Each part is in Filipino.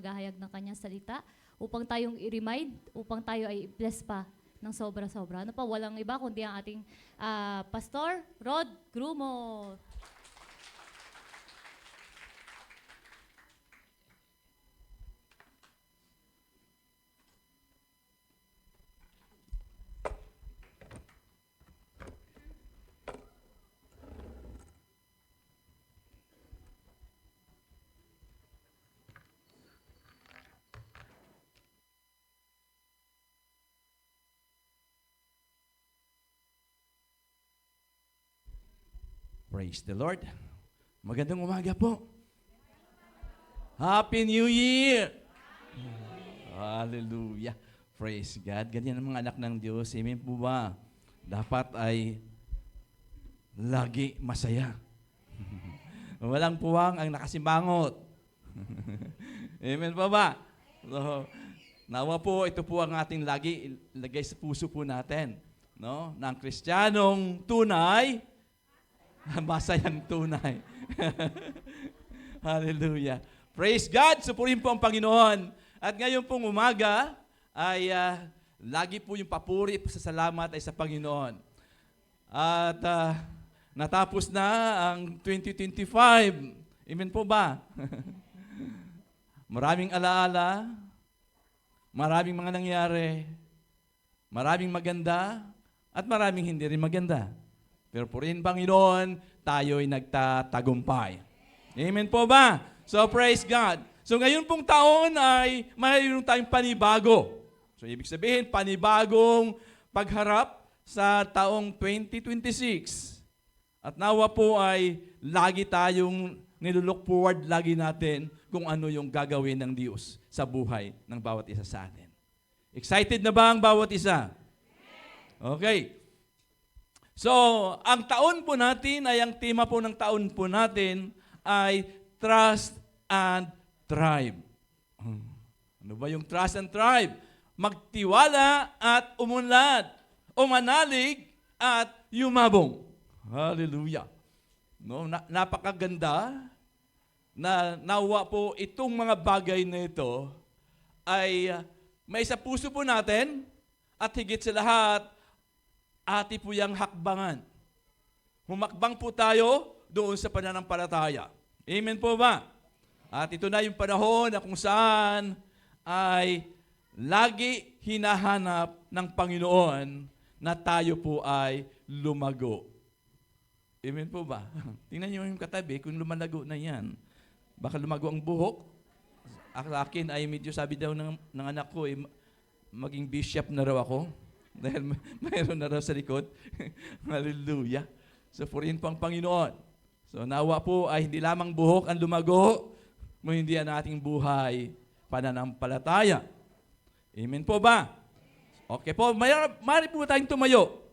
maghahayag ng kanyang salita upang tayong i-remind, upang tayo ay bless pa ng sobra-sobra. Ano pa, walang iba kundi ang ating Pastor Rod Grumo. Praise the Lord. Magandang umaga po. Happy New Year! Hallelujah. Praise God. Ganyan ang mga anak ng Diyos. Amen po ba? Dapat ay lagi masaya. Walang puwang ang nakasimangot. Amen po ba? So, nawa po, ito po ang ating lagi ilagay sa puso po natin. No? Na ang Kristiyanong tunay, masayang tunay. Hallelujah. Praise God. Supurin po ang Panginoon. At ngayon pong umaga ay lagi po yung papuri sa salamat ay sa Panginoon. At natapos na ang 2025. Amen po ba? Maraming alaala, maraming mga nangyari, maraming maganda, at maraming hindi rin maganda. Pero purihin Panginoon, tayo'y nagtatagumpay. Amen po ba? So praise God. So ngayon pong taon ay mayroon tayong panibago. So ibig sabihin, panibagong pagharap sa taong 2026. At nawa po ay lagi tayong nilulook forward lagi natin kung ano yung gagawin ng Diyos sa buhay ng bawat isa sa atin. Excited na ba ang bawat isa? Okay. So, ang taon po natin ay ang tema po ng taon po natin ay Trust and Thrive. Ano ba yung Trust and Thrive? Magtiwala at umunlad, umanalig at yumabong. Hallelujah. No, napakaganda na nawa po itong mga bagay na ito ay may sa puso po natin at higit sa lahat, ati po yung hakbangan. Humakbang po tayo doon sa pananampalataya. Amen po ba? At ito na yung panahon na kung saan ay lagi hinahanap ng Panginoon na tayo po ay lumago. Amen po ba? Tingnan niyo yung katabi, kung lumalago na yan, baka lumago ang buhok. Akin ay medyo sabi daw ng anak ko, maging bishop na raw ako. Dahil mayroon na raw sa likod. Hallelujah. So, purihin po ang Panginoon. So, nawa po ay hindi lamang buhok ang lumago, mo hindi ang ating buhay pananampalataya. Amen po ba? Okay po, mari po tayong tumayo.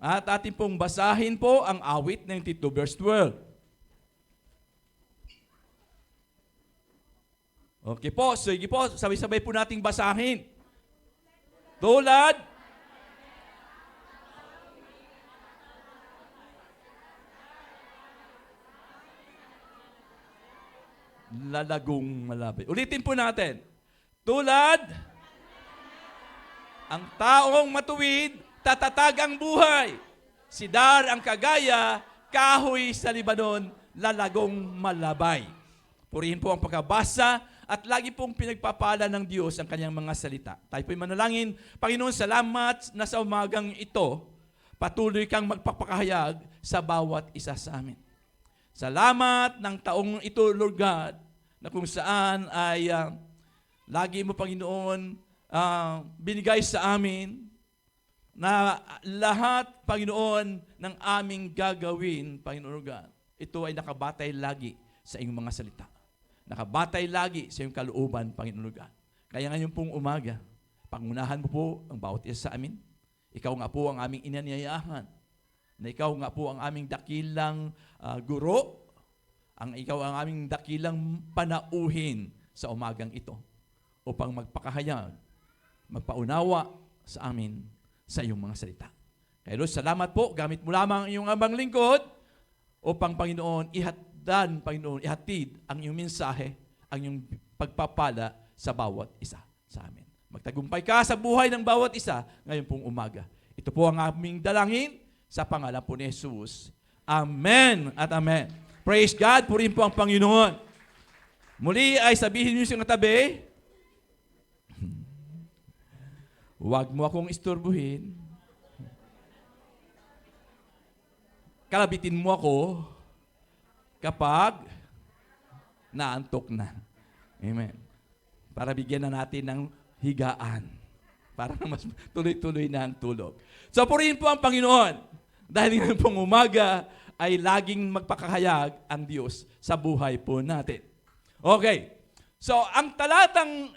At ating pong basahin po ang awit 92 verse 12. Okay po, sige po, sabay-sabay po nating basahin. Tulad lalagong malapit. Ulitin po natin. Tulad ang taong matuwid, tatatag ang buhay. Si Dar ang kagaya, kahoy sa Libanon, lalagong malabay. Purihin po ang pagkabasa at lagi pong pinagpapala ng Diyos ang kanyang mga salita. Tayo po'y manalangin. Panginoon, salamat na sa umagang ito, patuloy kang magpapakahayag sa bawat isa sa amin. Salamat ng taong ito, Lord God, na kung saan ay lagi mo, Panginoon, binigay sa amin na lahat, Panginoon, ng aming gagawin, Panginoon God, ito ay nakabatay lagi sa iyong mga salita. Nakabatay lagi sa iyong kalooban, Panginoon God. Kaya ngayon pong umaga, pangunahan mo po ang bawat isa sa amin. Ikaw nga po ang aming inanyayahan. Na ikaw nga po ang aming dakilang guro, ikaw ang aming dakilang panauhin sa umagang ito upang magpakahayag, magpaunawa sa amin sa iyong mga salita. Kaya Lord, salamat po, gamit mo lamang iyong amang lingkod upang Panginoon, ihatid ang iyong mensahe ang iyong pagpapala sa bawat isa sa amin. Magtagumpay ka sa buhay ng bawat isa ngayon pong umaga. Ito po ang aming dalangin sa pangalan po ni Jesus. Amen at amen. Praise God, purihin po ang Panginoon. Muli ay sabihin niyo sa katabi, huwag mo akong istorbuhin. Kalabitin mo ako kapag naantok na. Amen. Para bigyan na natin ng higaan. Para mas tuloy-tuloy na ang tulog. So, purihin po ang Panginoon. Dahil ngayon pong umaga ay laging magpakahayag ang Diyos sa buhay po natin. Okay. So, ang talatang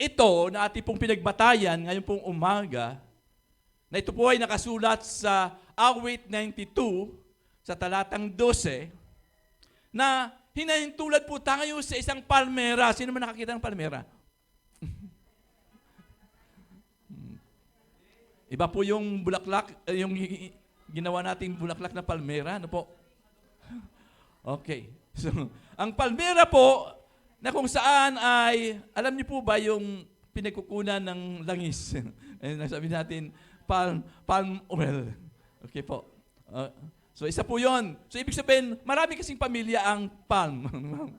ito na ating pong pinagbatayan ngayon pong umaga, na ito po ay nakasulat sa Awit 92, sa talatang 12, na hinahintulad po tayo sa isang palmera. Sino man nakakita ng palmera? Iba po yung bulaklak, yung ginawa nating bulaklak na palmera. Ano po? Okay. So, ang palmera po, na kung saan ay, alam niyo po ba yung pinagkukunan ng langis? Sabi natin, palm oil. Okay po. So, isa po yon. So, ibig sabihin, marami kasing pamilya ang palm.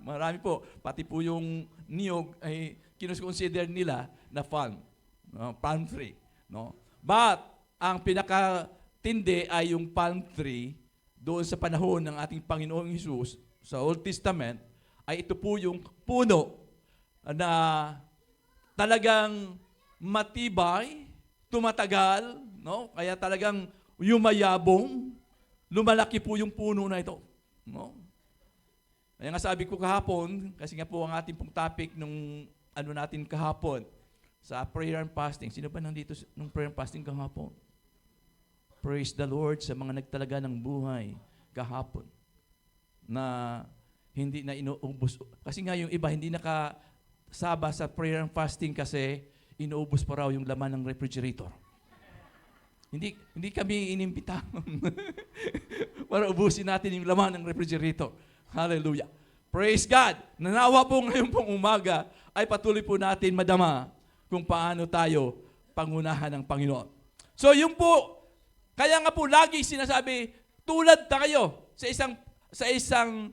Marami po. Pati po yung niyog ay kinus-consider nila na palm. No? Palm tree. No? But, ang pinakatindi ay yung palm tree doon sa panahon ng ating Panginoong Hesus sa Old Testament, ay ito po yung puno na talagang matibay, tumatagal, no? Kaya talagang yumayabong, lumalaki po yung puno na ito. No? Kaya nga sabi ko kahapon, kasi nga po ang ating pong topic nung ano natin kahapon, sa prayer and fasting. Sino ba nandito nung prayer and fasting kahapon? Praise the Lord sa mga nagtalaga ng buhay kahapon na hindi na inuubos. Kasi nga yung iba hindi nakasaba sa prayer and fasting kasi inuubos pa raw yung laman ng refrigerator. Hindi kami inimbita para ubusin natin yung laman ng refrigerator. Hallelujah. Praise God. Nanawa po ngayon pong umaga ay patuloy po natin madama kung paano tayo pangunahan ng Panginoon. So yung po, kaya nga po lagi sinasabi, tulad tayo sa isang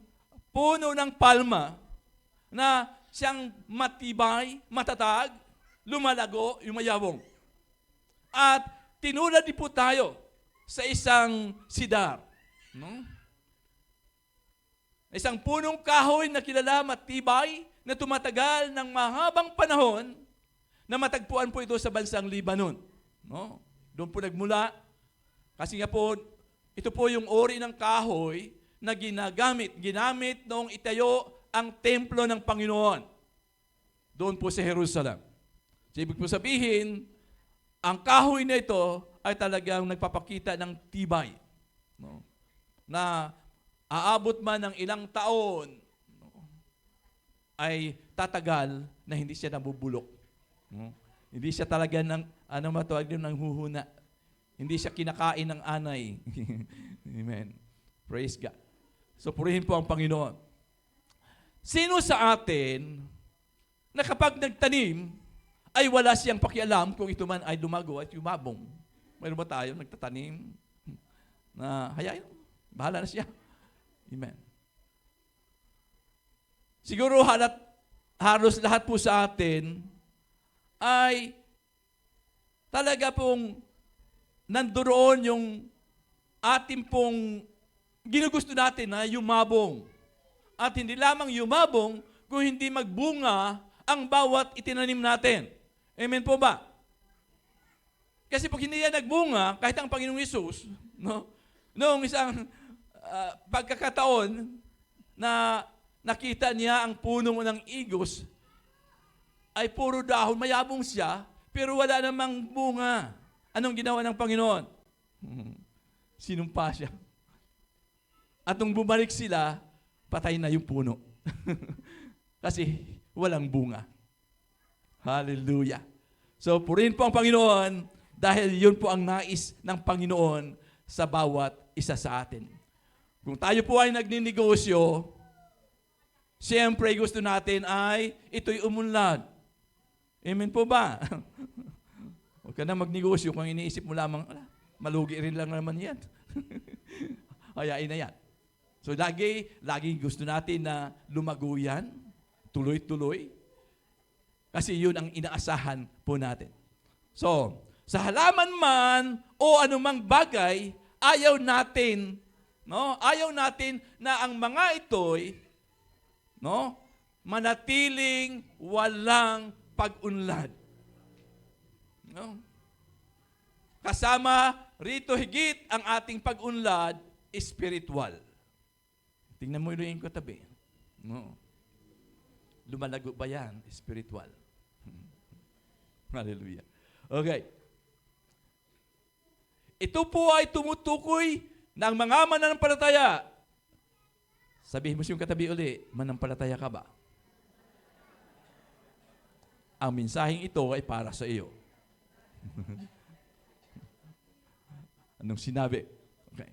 puno ng palma na siyang matibay, matatag, lumalago, yumayabong. At tinulad din po tayo sa isang sidar. No? Isang punong kahoy na kilala, matibay, na tumatagal ng mahabang panahon, na matagpuan po ito sa bansang Libanon. No? Doon po nagmula. Kasi nga po, ito po yung ori ng kahoy na ginamit noong itayo ang templo ng Panginoon. Doon po sa Jerusalem. So, ibig po sabihin, ang kahoy na ito ay talagang nagpapakita ng tibay. No? Na aabot man ng ilang taon, no, ay tatagal na hindi siya nabubulok. No? Hindi siya talaga ng huhuna. Hindi siya kinakain ng anay. Amen. Praise God. So, purihin po ang Panginoon. Sino sa atin na kapag nagtanim, ay wala siyang pakialam kung ito man ay lumago at yumabong? Mayroon ba tayo nagtatanim na hayain? Bahala na siya. Amen. Siguro halos lahat po sa atin ay talaga pong nandoon yung ating pong ginugusto natin na yumabong. At hindi lamang yumabong, kung hindi magbunga ang bawat itinanim natin. Amen po ba? Kasi pag hindi yan nagbunga, kahit ang Panginoong Hesus, no? Noong isang pagkakataon na nakita niya ang puno ng igos, ay puro dahon, mayabong siya, pero wala namang bunga. Anong ginawa ng Panginoon? Sinumpa siya. At nung bumalik sila, patay na yung puno. Kasi walang bunga. Hallelujah. So, purihin po ang Panginoon dahil yun po ang nais ng Panginoon sa bawat isa sa atin. Kung tayo po ay nagninegosyo, Siyempre, gusto natin ay ito'y umunlad. Amen po ba? Huwag ka na magnegosyo kung iniisip mo lamang, malugi rin lang naman yan. Hayain na yan. So, lagi gusto natin na lumago yan, tuloy-tuloy, kasi yun ang inaasahan po natin. So, sa halaman man o anumang bagay, ayaw natin na ang mga ito'y, manatiling walang pag-unlad. No? Kasama rito higit ang ating pag-unlad, spiritual. Tingnan mo yung katabi. No. Lumalago ba yan? Spiritual. Hallelujah. Okay. Ito po ay tumutukoy ng mga mananampalataya. Sabihin mo siyang katabi uli, manampalataya ka ba? Ang mensaheng ito ay para sa iyo. Anong sinabi? Okay.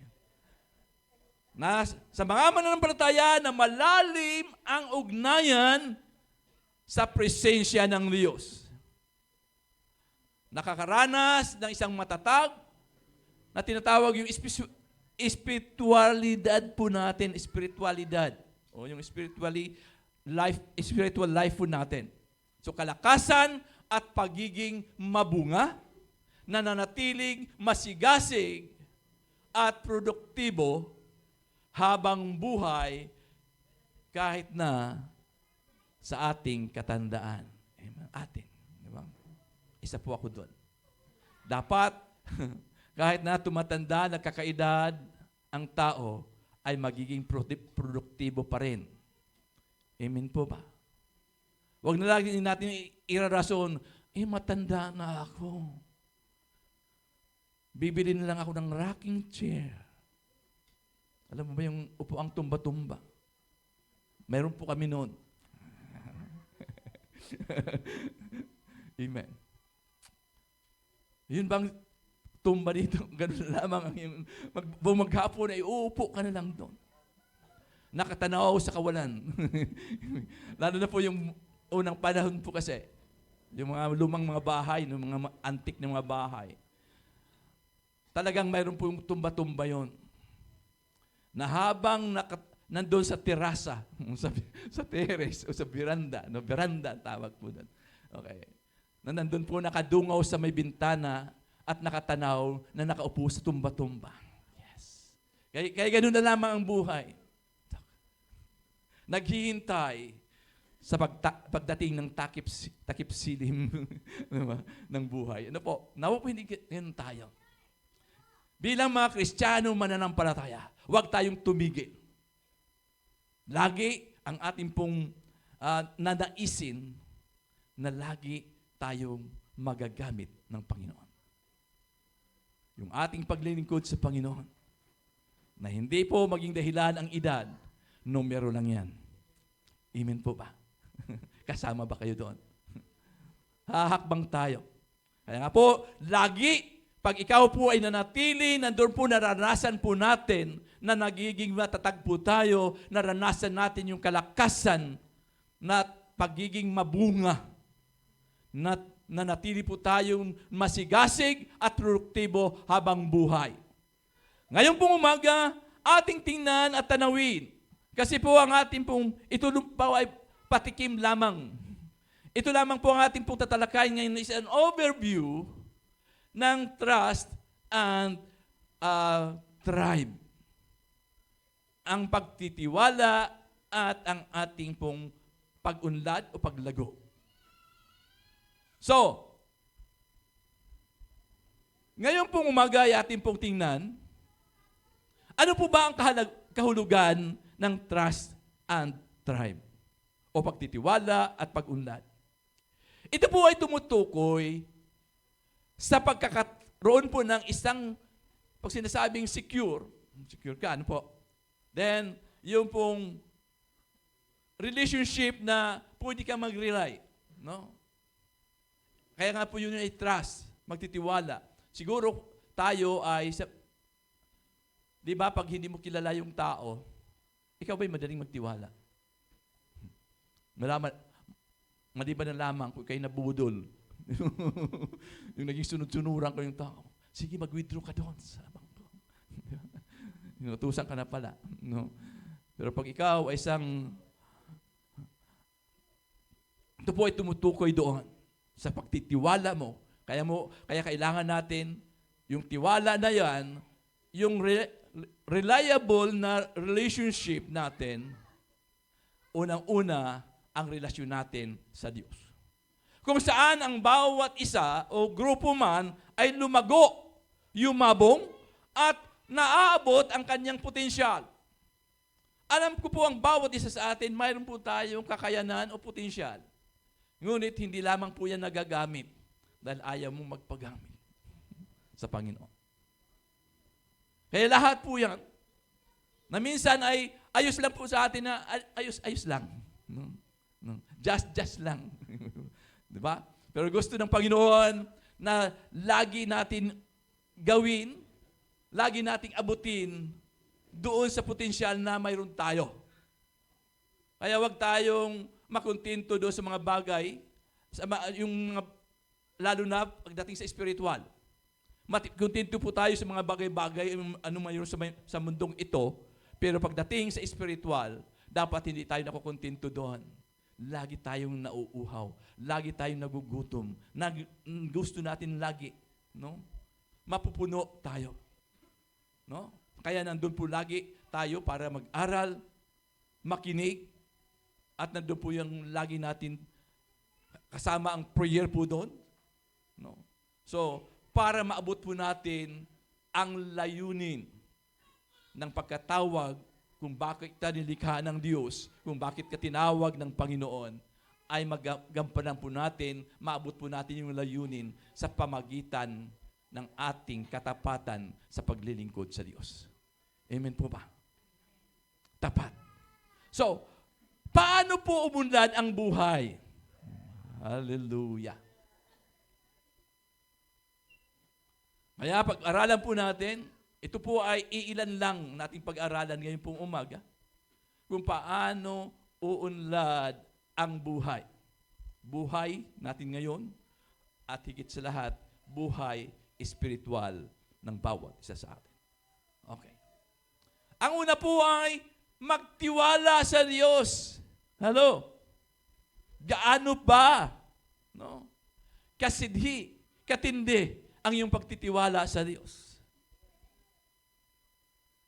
Na sa mga mananampalataya na malalim ang ugnayan sa presensya ng Diyos. Nakakaranas ng isang matatag na tinatawag yung spiritualidad po natin, spiritualidad. O yung spiritual life po natin. So kalakasan at pagiging mabunga, nananatiling masigasig at produktibo habang buhay kahit na sa ating katandaan. Atin. Diba? Isa po ako doon. Dapat, kahit na tumatanda, nagkakaedad, ang tao ay magiging produktibo pa rin. Amen po ba? Huwag na lagi natin irarason, matanda na ako. Bibili na lang ako ng rocking chair. Alam mo ba yung upuang tumba-tumba? Meron po kami noon. Amen. Yun bang tumba dito? Ganun lamang. Maghapon ay uupo ka na lang doon. Nakatanaw sa kawalan. Lalo na po yung unang panahon po kasi. Yung mga lumang mga bahay, yung mga antik na mga bahay. Talagang mayroon po yung tumba-tumba yon. Na habang nandun sa terasa, sa terrace o sa veranda, veranda tawag po doon. Okay. Na nandun po nakadungaw sa may bintana at nakatanaw na nakaupo sa tumba-tumba. Yes. Kaya ganun na lamang ang buhay. Naghihintay sa pagdating ng takip silim ng buhay. Ano po? Nawa po hindi ganun tayo. Bilang mga Kristiyano mananampalataya, huwag tayong tumigil. Lagi ang ating pong nanaisin na lagi tayong magagamit ng Panginoon. Yung ating paglilingkod sa Panginoon, na hindi po maging dahilan ang edad, numero lang yan. Amen po ba? Kasama ba kayo doon? Hahakbang tayo. Kaya nga po, lagi pag ikaw po ay nanatili, nandun po naranasan po natin na nagiging matatag po tayo, naranasan natin yung kalakasan na pagiging mabunga, na nanatili po tayong masigasig at produktibo habang buhay. Ngayon pong umaga, ating tingnan at tanawin. Kasi po ang ating pong, ito po ay patikim lamang. Ito lamang po ang ating pong tatalakayin ngayon is an overview ng trust and tribe. Ang pagtitiwala at ang ating pong pag-unlad o paglago. So, ngayon pong umaga ay ating pong tingnan, ano po ba ang kahulugan ng trust and tribe? O pagtitiwala at pag-unlad. Ito po ay tumutukoy sa pagkakaroon po ng isang, pag sinasabing secure ka, ano po? Then, yung pong relationship na pwede ka mag-rely. No? Kaya nga po yun ay trust, magtitiwala. Siguro tayo ay, di ba pag hindi mo kilala yung tao, ikaw ba'y madaling magtiwala? Malaman, maliban na lamang kung kayo nabudol. Yung naging sunod-sunuran ko yung tao. Sige, mag-withdraw ka doon sa bangko. Inutusan ka na pala. No? Pero pag ikaw ay ito po ay tumutukoy doon sa pagtitiwala mo. Kaya kailangan natin yung tiwala na yan, yung reliable na relationship natin, unang-una ang relasyon natin sa Diyos. Kung saan ang bawat isa o grupo man ay lumago, yumabong, at naaabot ang kanyang potensyal. Alam ko po ang bawat isa sa atin, mayroon po tayong kakayanan o potensyal. Ngunit hindi lamang po yan nagagamit dahil ayaw mong magpagamit sa Panginoon. Kaya lahat po yan, na minsan ay ayos lang po sa atin na ayos lang. No? Just lang. Diba? Pero gusto ng Panginoon na lagi natin gawin, lagi nating abutin doon sa potensyal na mayroon tayo. Kaya wag tayong makontento doon sa mga bagay, lalo na pagdating sa spiritual. Kontento po tayo sa mga bagay-bagay, ano mayroon sa mundong ito, pero pagdating sa spiritual, dapat hindi tayo nakukontento doon. Lagi tayong nauuhaw, lagi tayong nagugutom, gusto natin lagi, no? Mapupuno tayo. No? Kaya nandun po lagi tayo para mag-aral, makinig, at nandun po yung lagi natin kasama ang prayer po doon. No? So, para maabot po natin ang layunin ng pagkatawag kung bakit ka nilikha ng Diyos, kung bakit ka tinawag ng Panginoon, ay magampanan po natin, maabot po natin yung layunin sa pamagitan ng ating katapatan sa paglilingkod sa Diyos. Amen po ba? Tapat. So, paano po umunlad ang buhay? Hallelujah. Kaya pag-aralan po natin, ito po ay iilan lang nating pag-aralan ngayon pong umaga, kung paano uunlad ang buhay. Buhay natin ngayon, at higit sa lahat, buhay espiritual ng bawat isa sa atin. Okay. Ang una po ay magtiwala sa Diyos. Hello? Gaano ba? No? Kasidhi, katindi ang iyong pagtitiwala sa Diyos.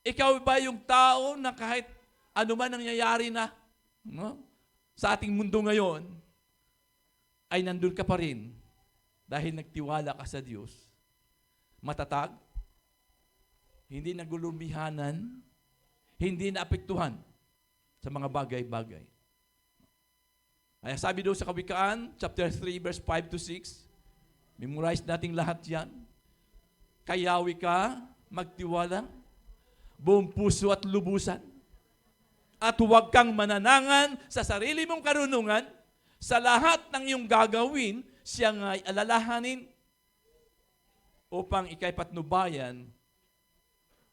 Ikaw ba yung tao na kahit ano man nangyayari na, no, sa ating mundo ngayon, ay nandun ka pa rin dahil nagtiwala ka sa Diyos? Matatag, hindi nagulumihanan, hindi naapektuhan sa mga bagay-bagay. Kaya sabi doon sa Kawikaan, chapter 3, verse 5 to 6, memorize nating lahat yan. Kayawi ka, magtiwala, buong puso at lubusan. At huwag kang mananangan sa sarili mong karunungan, sa lahat ng iyong gagawin, siya nga'y alalahanin upang ika'y patnubayan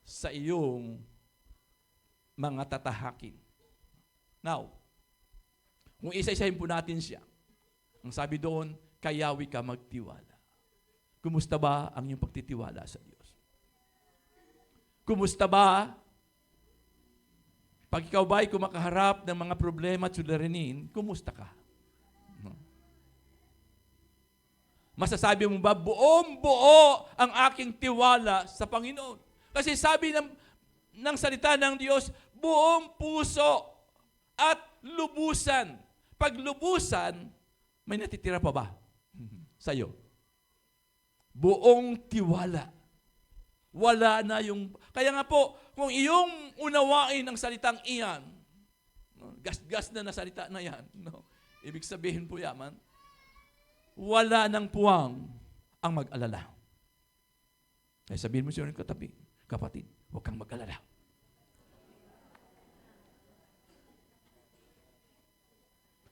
sa iyong mga tatahakin. Now, kung isa-isahin po natin siya, ang sabi doon, kayawi ka magtiwala. Kumusta ba ang iyong pagtitiwala sa Diyos? Kumusta ba pag ikaw ba'y kumakaharap ng mga problema at suliranin, kumusta ka? No? Masasabi mo ba, buong-buo ang aking tiwala sa Panginoon? Kasi sabi ng salita ng Diyos, buong puso at lubusan. Pag lubusan, may natitira pa ba sa'yo? Buong tiwala. Wala na yung... Kaya nga po, kung iyong unawain ang salitang iyan, no, gas-gas na salita na yan, no, ibig sabihin po yaman, wala nang puwang ang mag-alala. Kaya sabihin mo siya ng katabi, kapatid, huwag kang mag-alala.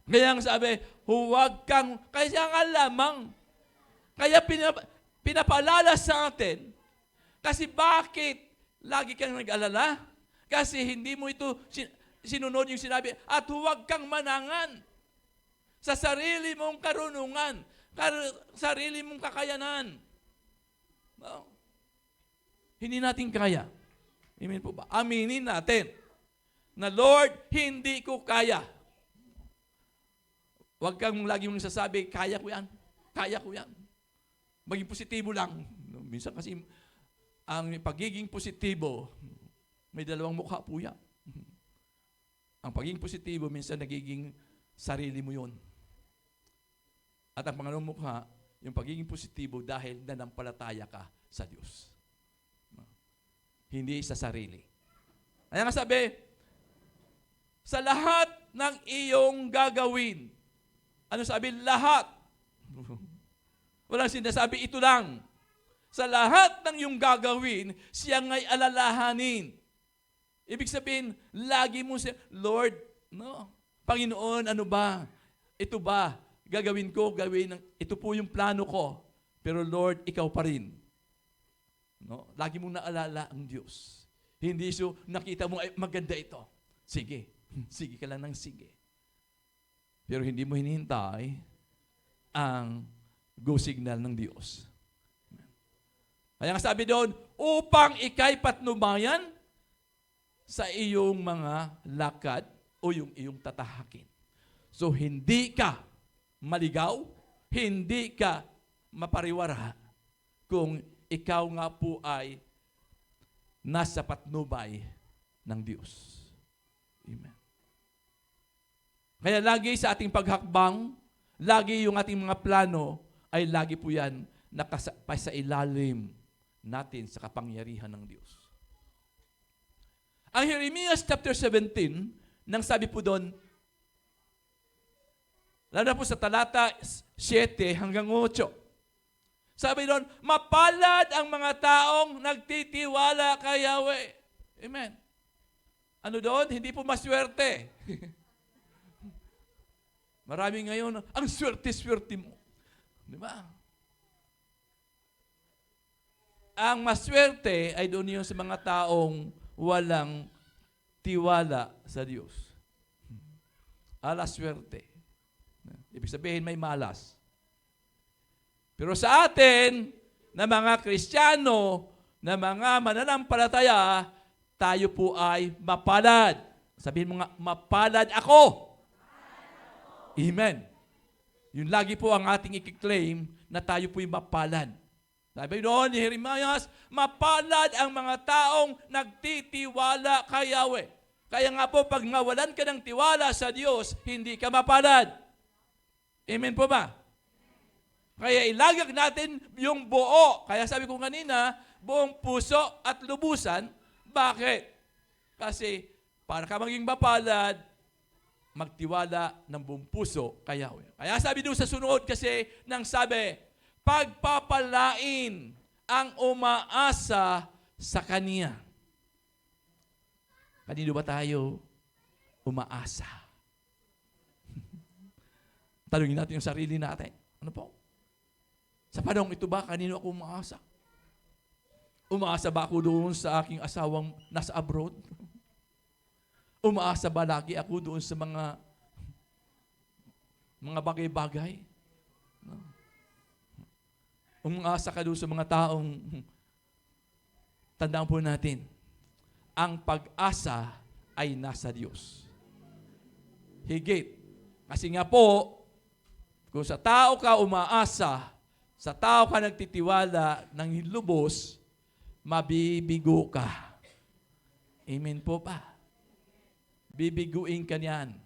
Kaya ang sabi, huwag kang, kaya nga lamang, kaya pinapaalala sa atin, kasi bakit lagi kang nag-alala? Kasi hindi mo ito sinunod yung sinabi, at huwag kang manangan sa sarili mong karunungan, sarili mong kakayanan. No? Hindi natin kaya. Amen po ba? Aminin natin na, Lord, hindi ko kaya. Huwag kang lagi mong sasabi, kaya ko yan. Kaya ko yan. Maging positibo lang. Minsan kasi, ang pagiging positibo, may dalawang mukha po yan. Ang pagiging positibo, minsan nagiging sarili mo yun. At ang pangalawang mukha, yung pagiging positibo dahil nanampalataya ka sa Diyos. Hindi sa sarili. Kaya nga sabi, sa lahat ng iyong gagawin, ano sabi? Lahat. Walang sinasabi, ito lang. Sa lahat ng iyong gagawin, siyang ay alalahanin. Ibig sabihin, lagi mo siya, Lord, no, Panginoon, ano ba? Ito ba? Gagawin ko, ito po yung plano ko. Pero Lord, ikaw pa rin. No? Lagi mong naalala ang Diyos. Hindi so, nakita mo, ay, maganda ito. Sige. Sige ka lang ng sige. Pero hindi mo hinihintay ang go signal ng Diyos. Kaya nga sabi doon, upang ikay patnubayan sa iyong mga lakad o yung iyong tatahakin. So, hindi ka maligaw, hindi ka mapariwara kung ikaw nga po ay nasa patnubay ng Diyos. Amen. Kaya lagi sa ating paghakbang, lagi yung ating mga plano, ay lagi po yan nakasapay sa ilalim natin sa kapangyarihan ng Diyos. Ang Jeremias chapter 17, nang sabi po doon, lalo na po sa talata 7 hanggang 8, sabi doon, mapalad ang mga taong nagtitiwala kay Yahweh. Amen. Ano doon? Hindi po maswerte. Marami ngayon, ang swerte-swerte mo. Di ba? Ang maswerte ay doon yun sa mga taong walang tiwala sa Diyos. Alas swerte. Ibig sabihin may malas. Pero sa atin, na mga Kristiyano, na mga mananampalataya, tayo po ay mapalad. Sabihin mo nga, mapalad ako. Amen. Yun lagi po ang ating i-claim na tayo po'y mapalad. Sabi doon ni Jeremias, mapalad ang mga taong nagtitiwala kay Yahweh. Kaya nga po, pag nawalan ka ng tiwala sa Diyos, hindi ka mapalad. Amen po ba? Kaya ilagak natin yung buo. Kaya sabi ko kanina, buong puso at lubusan. Bakit? Kasi para ka maging mapalad, magtiwala ng buong puso kay Yahweh. Kaya sabi doon sa sunod kasi, nang sabi, pagpapalain ang umaasa sa Kanya. Kanino ba tayo umaasa? Tanungin natin yung sarili natin. Ano po? Sa panahong ito ba, kanino ako umaasa? Umaasa ba ako doon sa aking asawang nasa abroad? Umaasa ba lagi ako doon sa mga bagay-bagay? No? Umaasa ka doon sa mga taong, tandaan po natin, ang pag-asa ay nasa Diyos. Higit. Kasi nga po, kung sa tao ka umaasa, sa tao ka nagtitiwala ng lubos, mabibigo ka. Amen po pa. Bibiguin ka niyan.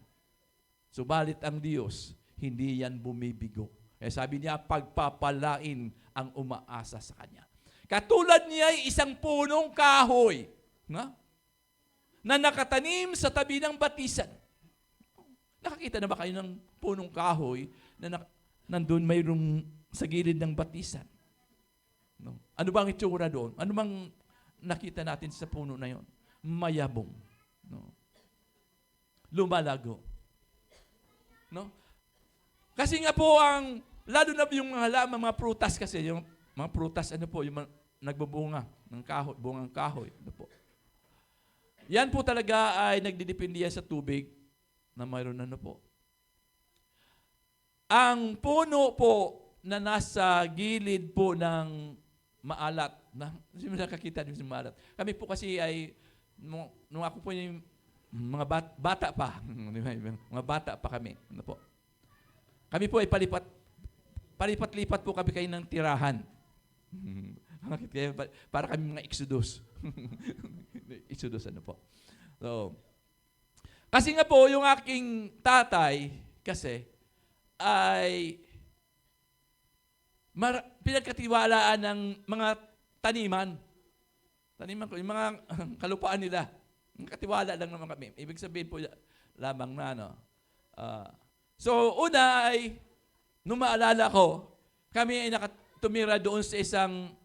Subalit ang Diyos, hindi yan bumibigo. Eh sabi niya, pagpapalain ang umaasa sa Kanya. Katulad niya ay isang punong kahoy na nakatanim sa tabi ng batisan. Nakakita na ba kayo ng punong kahoy na nandun mayroong sa gilid ng batisan? No? Ano bang itsura doon? Ano bang nakita natin sa puno na yon? Mayabong. No? Lumalago. No? Kasi nga po lalo na yung mga halaman, mga prutas kasi, yung mga prutas, ano po, yung nagbubunga ng kahoy, bungang kahoy. Ano po. Yan po talaga ay nagdidepende sa tubig na mayroon ano po. ang puno po na nasa gilid po ng maalat, hindi mo nakakita din sa maalat. Kami po kasi ay, nung ako po yung mga bata pa, mga bata pa kami. Ano po? Kami po ay palipat-lipat po kami kayo ng tirahan. Bakit kaya? Para kami mga Exodus. Exodus ano po. So, kasi nga po, yung aking tatay, kasi, ay pinagkatiwalaan ng mga taniman. Taniman ko, yung mga kalupaan nila. Katiwala lang naman kami. Ibig sabihin po lamang na, so, una ay, nung maalala ko, kami ay nakatumira doon sa isang,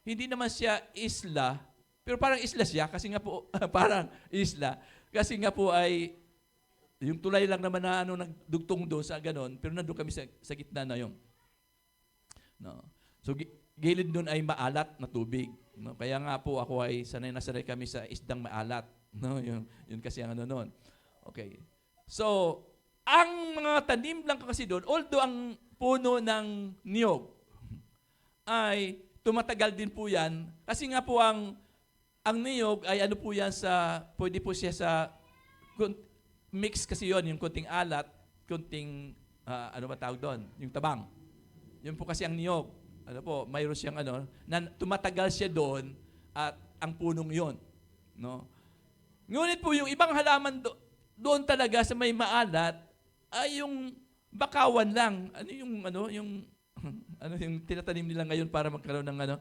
hindi naman siya isla, pero parang isla siya, kasi nga po, parang isla, kasi nga po ay, yung tulay lang naman na nagdugtong doon sa ganon, pero nandun kami sa gitna na yun. No. So, gilid doon ay maalat na tubig. No? Kaya nga po ako ay sanay na sanay kami sa isdang maalat. No? Yun kasi ang ano noon. Okay. So, ang mga tanim lang kasi doon, although ang puno ng niyog ay tumatagal din po yan, kasi nga po ang niyog ay ano po yan pwede po siya sa, mix kasi yon yung kunting alat, kunting, ano ba tawag doon? Yung tabang. Yun po kasi ang niyog. Ano po, mayroon siyang na tumatagal siya doon at ang punong yon. No? Ngunit po yung ibang halaman doon talaga sa may maalat ay yung bakawan lang. Yung tinatanim nila ngayon para magkaroon ng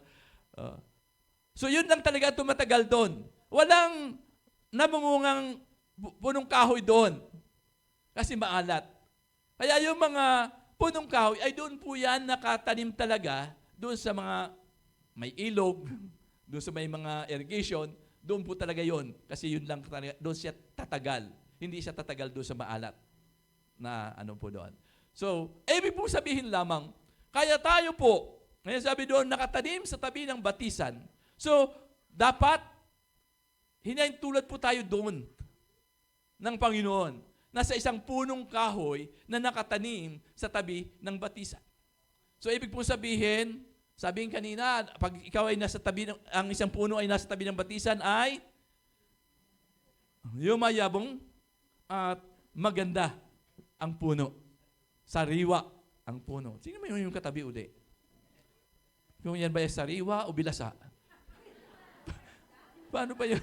So yun lang talaga tumatagal doon. Walang namungungang punong kahoy doon. Kasi maalat. Kaya yung mga punong kahoy ay doon po yan nakatanim talaga doon sa mga may ilog, doon sa may mga irrigation, doon po talaga yon. Kasi yun lang talaga, doon siya tatagal. Hindi siya tatagal doon sa maalat na po doon. So, ibig po sabihin lamang, kaya tayo po, ngayon sabi doon, nakatanim sa tabi ng batisan. So, dapat, hinahintulad po tayo doon ng Panginoon. Nasa isang punong kahoy na nakatanim sa tabi ng batisan. So, ibig po sabihin, sabihin kanina, pag ikaw ay nasa tabi, ang isang puno ay nasa tabi ng batisan ay yumayabong at maganda ang puno. Sariwa ang puno. Sino mo yung katabi uli? Kung yan ba yung sariwa o bilasa? Paano ba yun?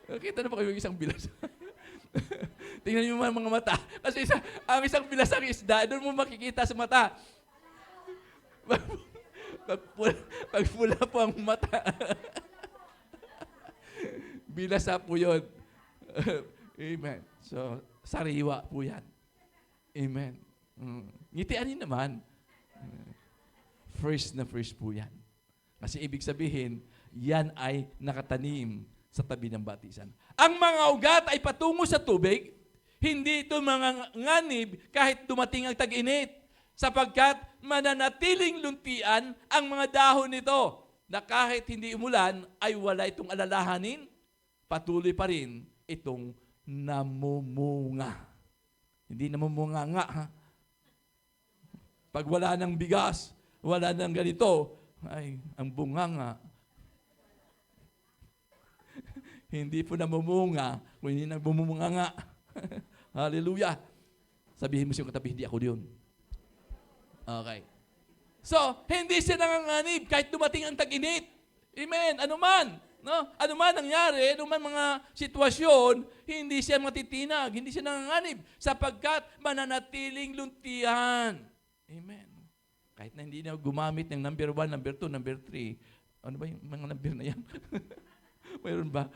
Kita na ba kayo yung isang bilas? Tingnan niyo yung mga mata. Kasi ang isang bilas ang isda, doon mo makikita sa mata. Pag pula po ang mata. Bilasa po yun. Amen. So, sariwa po yan. Amen. Ngitian niyo naman. First na first po yan. Kasi ibig sabihin, yan ay nakatanim sa tabi ng batisan. Ang mga ugat ay patungo sa tubig, hindi ito mga nganib kahit dumating ang tag-init, sapagkat mananatiling luntian ang mga dahon nito, na kahit hindi umulan ay wala itong alalahanin, patuloy pa rin itong namumunga. Hindi namumunga nga, ha? Pag wala ng bigas, wala ng ganito, ay, ang bunganga, hindi po namumunga, kung hindi namumunga nga. Hallelujah. Sabihin mo siyang katabi, hindi ako yun. Okay. So, hindi siya nanganganib kahit dumating ang tag-init. Amen. Ano man. No? Ano man nangyari, ano man mga sitwasyon, hindi siya matitinag, hindi siya nanganganib, sapagkat mananatiling luntian. Amen. Kahit na hindi na gumamit ng number 1, number 2, number 3. Ano ba yung mga number na yan? Mayroon ba?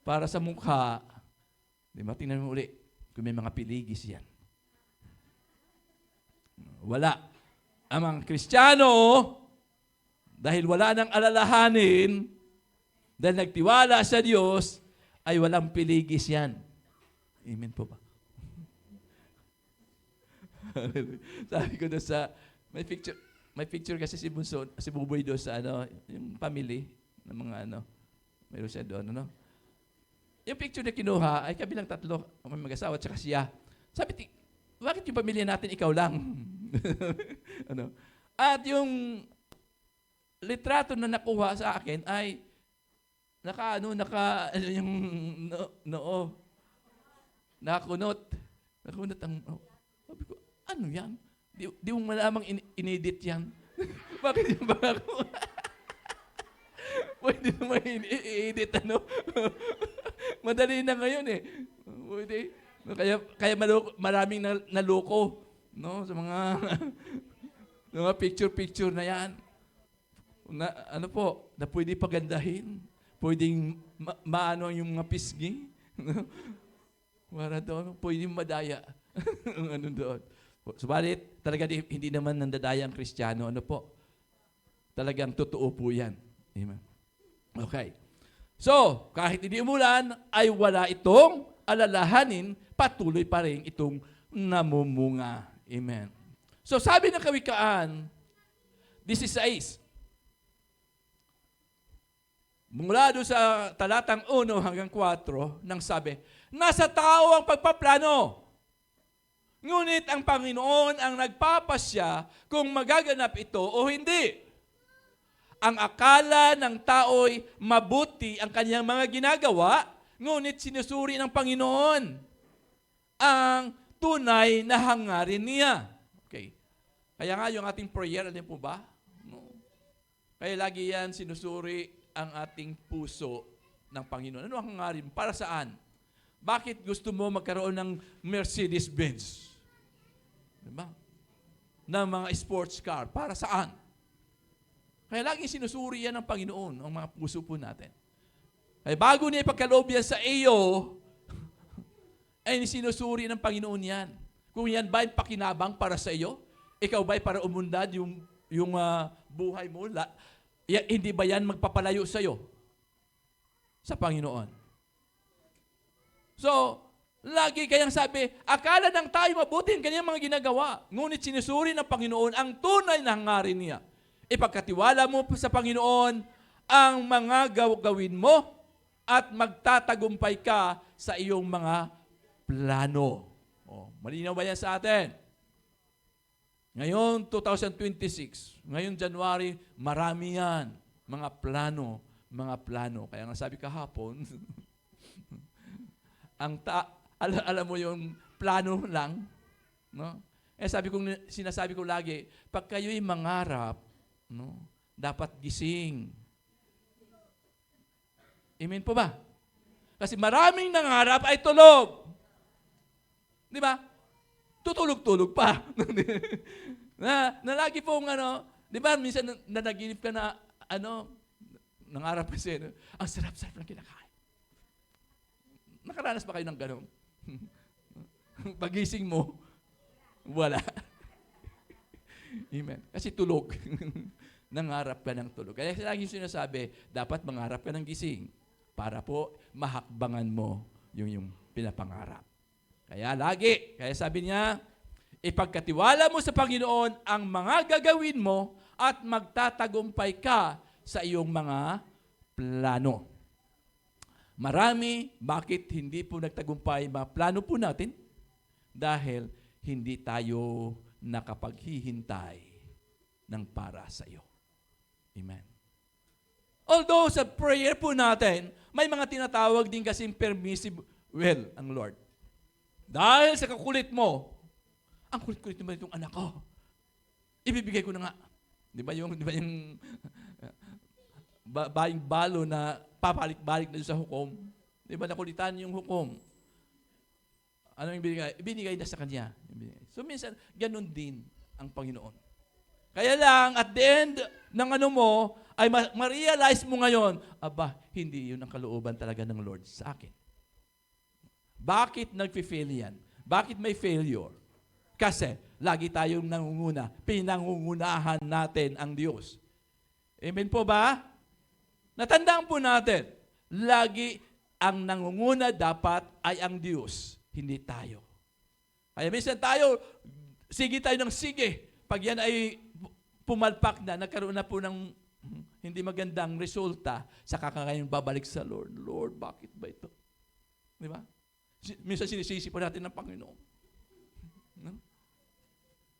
Para sa mukha, di ba? Tingnan mo uli, kung may mga piligis yan. Wala. Ang mga Kristiyano, dahil wala nang alalahanin, dahil nagtiwala sa Diyos, ay walang piligis yan. Amen po ba? Sabi ko doon sa, may picture kasi si Bunso, si Buboy doon sa yung family ng mga mayroon siya doon, Yung picture na kinuha ay kabilang tatlo, may mag-asawa at saka siya. Sabi, bakit yung pamilya natin ikaw lang? Ano? At yung litrato na nakuha sa akin ay yung noo, nakunot. Nakunot ang, sabi ko, ano yan? Di mo malamang inedit yan. Bakit yung baka ko? Pwede naman i-edit, ano? Madali na ngayon eh. Pwede. Kaya maraming naloko, no? Sa mga mga picture na yan. Ano po, na pwede pagandahin. Pwedeng maano yung mga pisngi. Para doon, pwedeng madaya. Ano doon. Subalit, talaga hindi naman nandadaya ang Kristiyano. Ano po? Talagang totoo po yan. Amen. Okay. So, kahit hindi umulan, ay wala itong alalahanin, patuloy pa rin itong namumunga. Amen. So, sabi ng Kawikaan, 16, mula doon sa talatang 1 hanggang 4, nang sabi, nasa tao ang pagpaplano. Ngunit ang Panginoon ang nagpapasya kung magaganap ito o hindi. Ang akala ng tao'y mabuti ang kanyang mga ginagawa, ngunit sinusuri ng Panginoon ang tunay na hangarin niya. Okay. Kaya nga yung ating prayer, ano po ba? No. Kaya lagi yan sinusuri ang ating puso ng Panginoon. Ano ang hangarin? Para saan? Bakit gusto mo magkaroon ng Mercedes-Benz? Diba? Ng mga sports car. Para saan? Kaya lagi sinusuri yan ng Panginoon, ang mga puso po natin. Kaya bago niya ipagkaloob yan sa iyo, ay sinusuri ng Panginoon yan. Kung yan ba ay pakinabang para sa iyo, ikaw ba ay para umundad yung buhay mo, hindi ba yan magpapalayo sa iyo? Sa Panginoon. So, lagi kayang sabi, akala ng tayo mabuti ang kanyang mga ginagawa, ngunit sinusuri ng Panginoon ang tunay na hangarin niya. Ipagkatiwala mo sa Panginoon ang mga gawin mo at magtatagumpay ka sa iyong mga plano. Malinaw ba yan sa atin? Ngayon, 2026, ngayon January, marami yan. Mga plano. Kaya nga sabi kahapon, alam mo yung plano lang, no? Sinasabi ko lagi, pag kayo'y mangarap, no, dapat gising. Amen po ba? Kasi maraming nangarap ay tulog. Di ba? Tutulog-tulog pa. na lagi pong di ba, minsan nanaginip ka na, nangarap kasi, ang sarap-sarap ng kinakain. Nakaranas ba kayo ng gano'n? Pagising mo, wala. Amen. Kasi tulog. Nangarap ka ng tulog. Kaya lagi sinasabi, dapat mangarap ka ng gising para po mahakbangan mo yung pinapangarap. Kaya sabi niya, ipagkatiwala mo sa Panginoon ang mga gagawin mo at magtatagumpay ka sa iyong mga plano. Marami, bakit hindi po nagtagumpay mga plano po natin? Dahil hindi tayo nakapaghihintay ng para sa iyo. Amen. Although sa prayer po natin, may mga tinatawag din kasing permissive will ang Lord. Dahil sa kakulit mo, ang kulit-kulit naman itong anak ko. Ibibigay ko na nga. Di ba yung baing balo na papalik-balik na sa hukom? Di ba nakulitan yung hukom? Ano yung binigay? Binigay na sa kanya. So minsan, ganun din ang Panginoon. Kaya lang, at the end ng ay ma-realize mo ngayon, hindi yun ang kalooban talaga ng Lord sa akin. Bakit nag-fail yan? Bakit may failure? Kasi, lagi tayong nangunguna. Pinangungunahan natin ang Diyos. Amen po ba? Natandaan po natin, lagi ang nangunguna dapat ay ang Diyos, hindi tayo. Kaya minsan tayo, sige tayo ng sige. Pag yan ay pumalpak na, nagkaroon na po ng hindi magandang resulta, saka ka ngayon babalik sa Lord. Lord, bakit ba ito? Di ba? Minsan sinisisi pa natin ng Panginoon. No?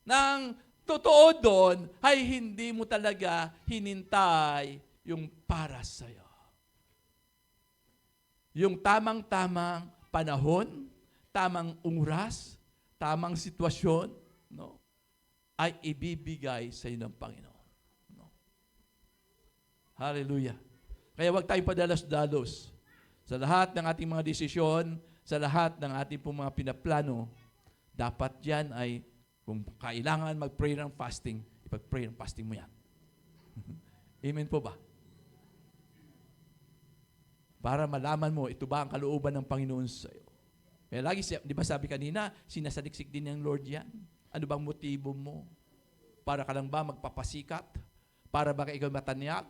ng totoo doon ay hindi mo talaga hinintay yung para sa'yo. Yung tamang-tamang panahon, tamang oras, tamang sitwasyon, no, ay ibibigay sa iyo ng Panginoon. No? Hallelujah. Kaya huwag tayong padalos-dalos sa lahat ng ating mga desisyon, sa lahat ng ating pong mga pinaplano. Dapat yan ay, kung kailangan mag-pray ng fasting, ipag-pray ng fasting mo yan. Amen po ba? Para malaman mo, ito ba ang kalooban ng Panginoon sa iyo. Kaya lagi, di ba sabi kanina, sinasaliksik din ng Lord yan. Ano bang motibo mo? Para ka lang ba magpapasikat? Para ba ikaw matanyag?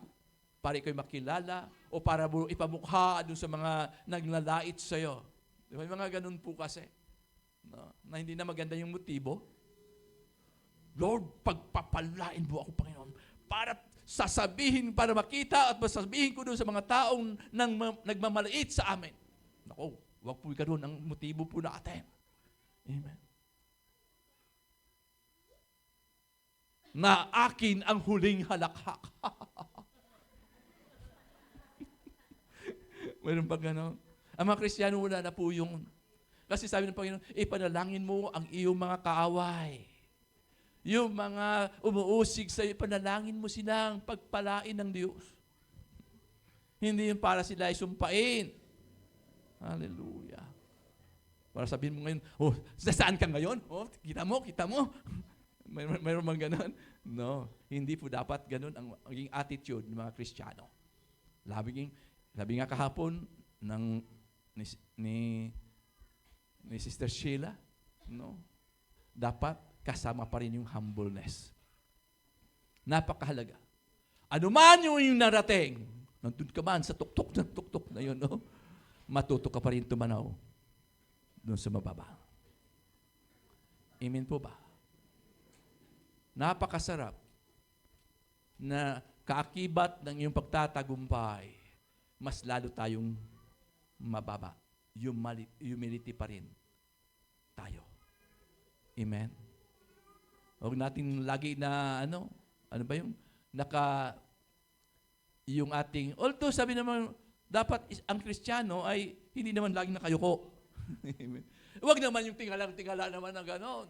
Para ikaw makilala? O para mo ipamukha doon sa mga naglalait sa iyo? Di ba, mga ganun po kasi. No? Na hindi na maganda yung motibo. Lord, pagpapalain mo ako, Panginoon, para sasabihin, para makita at masasabihin ko doon sa mga taong nagmamalait sa amin. Naku, wag po ganun ang motibo po natin. Amen. Na akin ang huling halakhak. Mayroon ba gano'n? Ang mga Kristiyano, wala na po yung... Kasi sabi ng Panginoon, ipanalangin mo ang iyong mga kaaway. Yung mga umuusig sa iyo, panalangin mo silang pagpalain ng Diyos. Hindi yung para sila ay sumpain. Hallelujah. Para sabihin mo ngayon, oh, saan ka ngayon? Oh, kita mo. Mayroon bang ganun? No, hindi po dapat ganun ang maging attitude ng mga Kristiyano. Labi nga kahapon ni Sister Sheila, no? Dapat kasama pa rin yung humbleness. Napakahalaga. Ano man yung narating, nandun ka man sa tuktok na yun, no? Matuto ka pa rin tumanaw doon sa mababa. Amen po ba? Napakasarap na kaakibat ng iyong pagtatagumpay, mas lalo tayong mababa. Humility pa rin tayo. Amen? Huwag natin lagi na, ano ba yung, yung ating, although sabi naman, dapat ang Kristiyano ay hindi naman laging nakayuko. Huwag naman yung tingala naman na gano'n.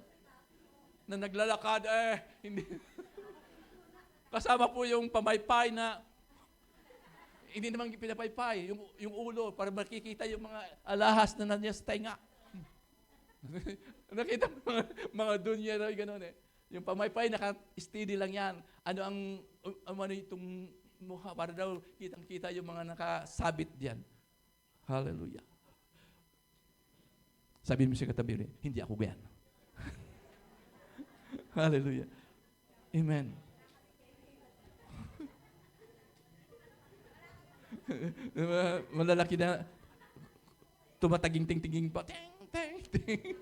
Na naglalakad, hindi. Kasama po yung pamaypay na, hindi naman pinapaypay, yung ulo, para makikita yung mga alahas na nandiyan sa tenga. Nakita mga dunya na gano'n eh. Yung pamaypay, naka-steady lang yan. Ano itong mukha, para daw kitang-kita yung mga nakasabit diyan. Hallelujah. Sabihin mo sa katabi, hindi ako ganyan. Hallelujah. Amen. Malalaki na tumataging-ting-tinging pa. Ting.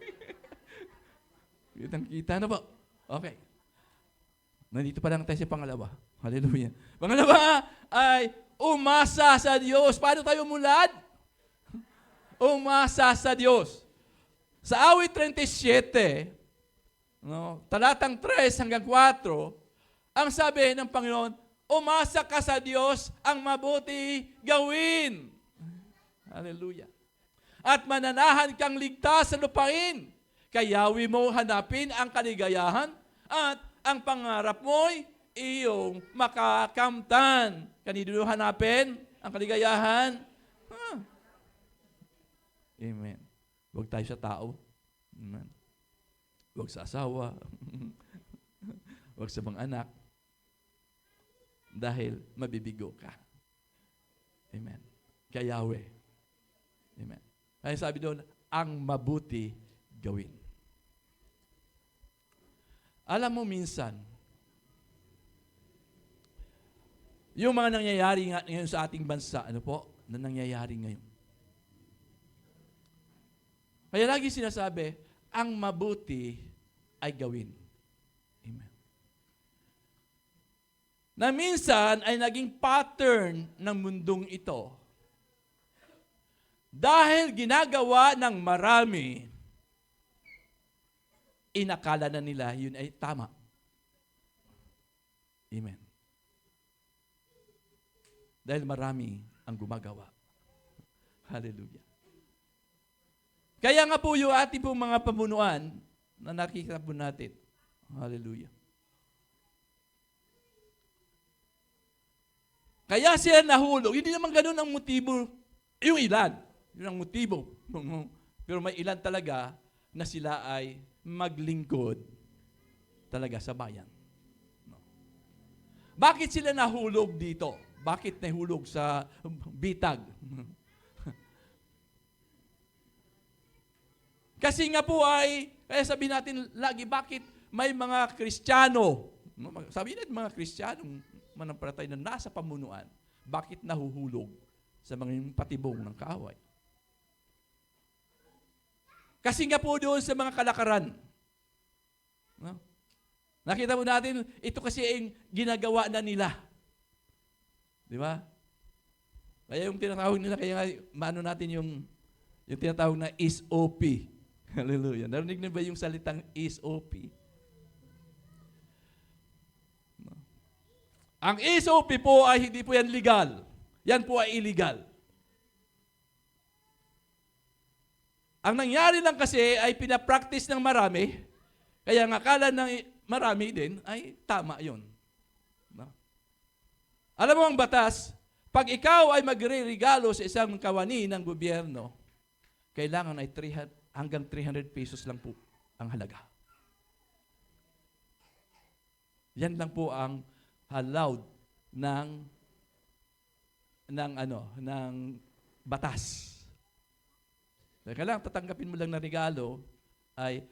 Kitang-kita na po. Okay. Nandito pa lang tayo sa pangalawa. Hallelujah. Pangalawa ay umasa sa Diyos. Paano tayo mulad? Umasa sa Diyos. Sa awit 37, no, talatang 3 hanggang 4, ang sabi ng Panginoon, umasa ka sa Diyos, ang mabuti gawin. Hallelujah. At mananahan kang ligtas sa lupain. Kayawi mo hanapin ang kaligayahan at ang pangarap mo'y iyong makakamtan. Kanino hanapin ang kaligayahan? Amen. Huwag tayo sa tao. Amen. Huwag sa asawa. Huwag sa mga anak. Dahil mabibigo ka. Amen. Kay Yahweh. Amen. Kaya sabi doon, ang mabuti gawin. Alam mo minsan, yung mga nangyayari ngayon sa ating bansa, ano po, na nangyayari ngayon. Kaya lagi sinasabi, ang mabuti ay gawin. Amen. Na minsan ay naging pattern ng mundong ito. Dahil ginagawa ng marami, inakala na nila yun ay tama. Amen. Dahil marami ang gumagawa. Hallelujah. Kaya nga po yung ating pong mga pamunuan na nakikita po natin. Hallelujah. Kaya siya nahulog. Hindi naman ganun ang motibo. Yung ilan. Yun ang motibo. Pero may ilan talaga na sila ay maglingkod talaga sa bayan. No. Bakit sila nahulog dito? Bakit nahulog sa bitag? Kasi nga po ay, kaya sabihin natin lagi, bakit may mga Kristiyano, sabihin natin mga Kristiyanong manampalatay na nasa pamunuan, bakit nahuhulog sa mga patibong ng kaaway? Kasi nga po doon sa mga kalakaran. No? Nakita mo natin, ito kasi ang ginagawa na nila. Di ba? Kaya yung tinatawag nila, kaya nga, maano natin yung tinatawag na SOP. Hallelujah. Narinig na ba yung salitang SOP? No. Ang SOP po ay hindi po yan legal. Yan po ay illegal. Ang nangyari lang kasi ay pinapractice ng marami, kaya ang akala ng marami din ay tama yun. No? Alam mo ang batas, pag ikaw ay magre-regalo sa isang kawani ng gobyerno, kailangan ay hanggang 300 pesos lang po ang halaga. Yan lang po ang allowed ng batas. Kailangan tatanggapin mo lang na regalo ay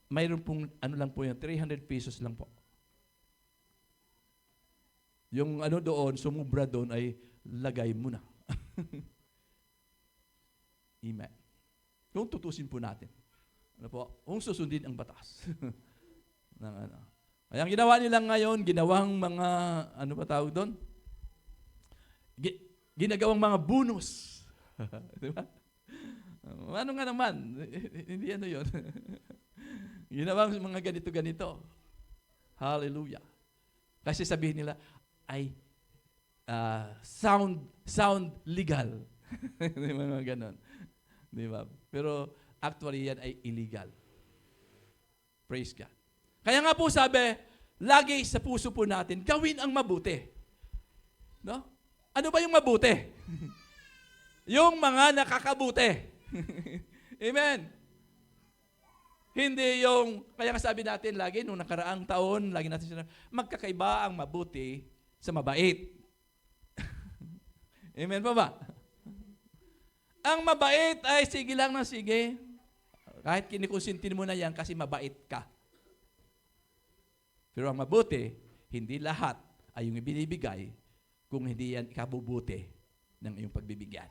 mayroon pong lang po yan, 300 pesos lang po. Yung doon, sumubra doon ay lagay mo na. Amen. Kung tutusin po natin. Kung susundin ang batas. Kaya ang ginawa nila ngayon, ginawang mga, tawag doon? Ginagawang mga bonus. Di ba? Ano nga naman? Hindi yun. Ginawang mga ganito-ganito. Hallelujah. Kasi sabihin nila, ay sound legal. Mga ganon. Di ba? Pero actually yan ay illegal. Praise God. Kaya nga po sabi, lagi sa puso po natin, gawin ang mabuti. No? Ano ba yung mabuti? Yung mga nakakabuti. Amen. Hindi yung, kaya nga sabi natin lagi, nung nakaraang taon, lagi natin sinabi, magkakaiba ang mabuti sa mabait. Amen pa ba? Ang mabait ay sige lang na sige. Kahit kinikusintin mo na yan kasi mabait ka. Pero ang mabuti, hindi lahat ay yung ibinibigay kung hindi yan ikabubuti ng iyong pagbibigyan.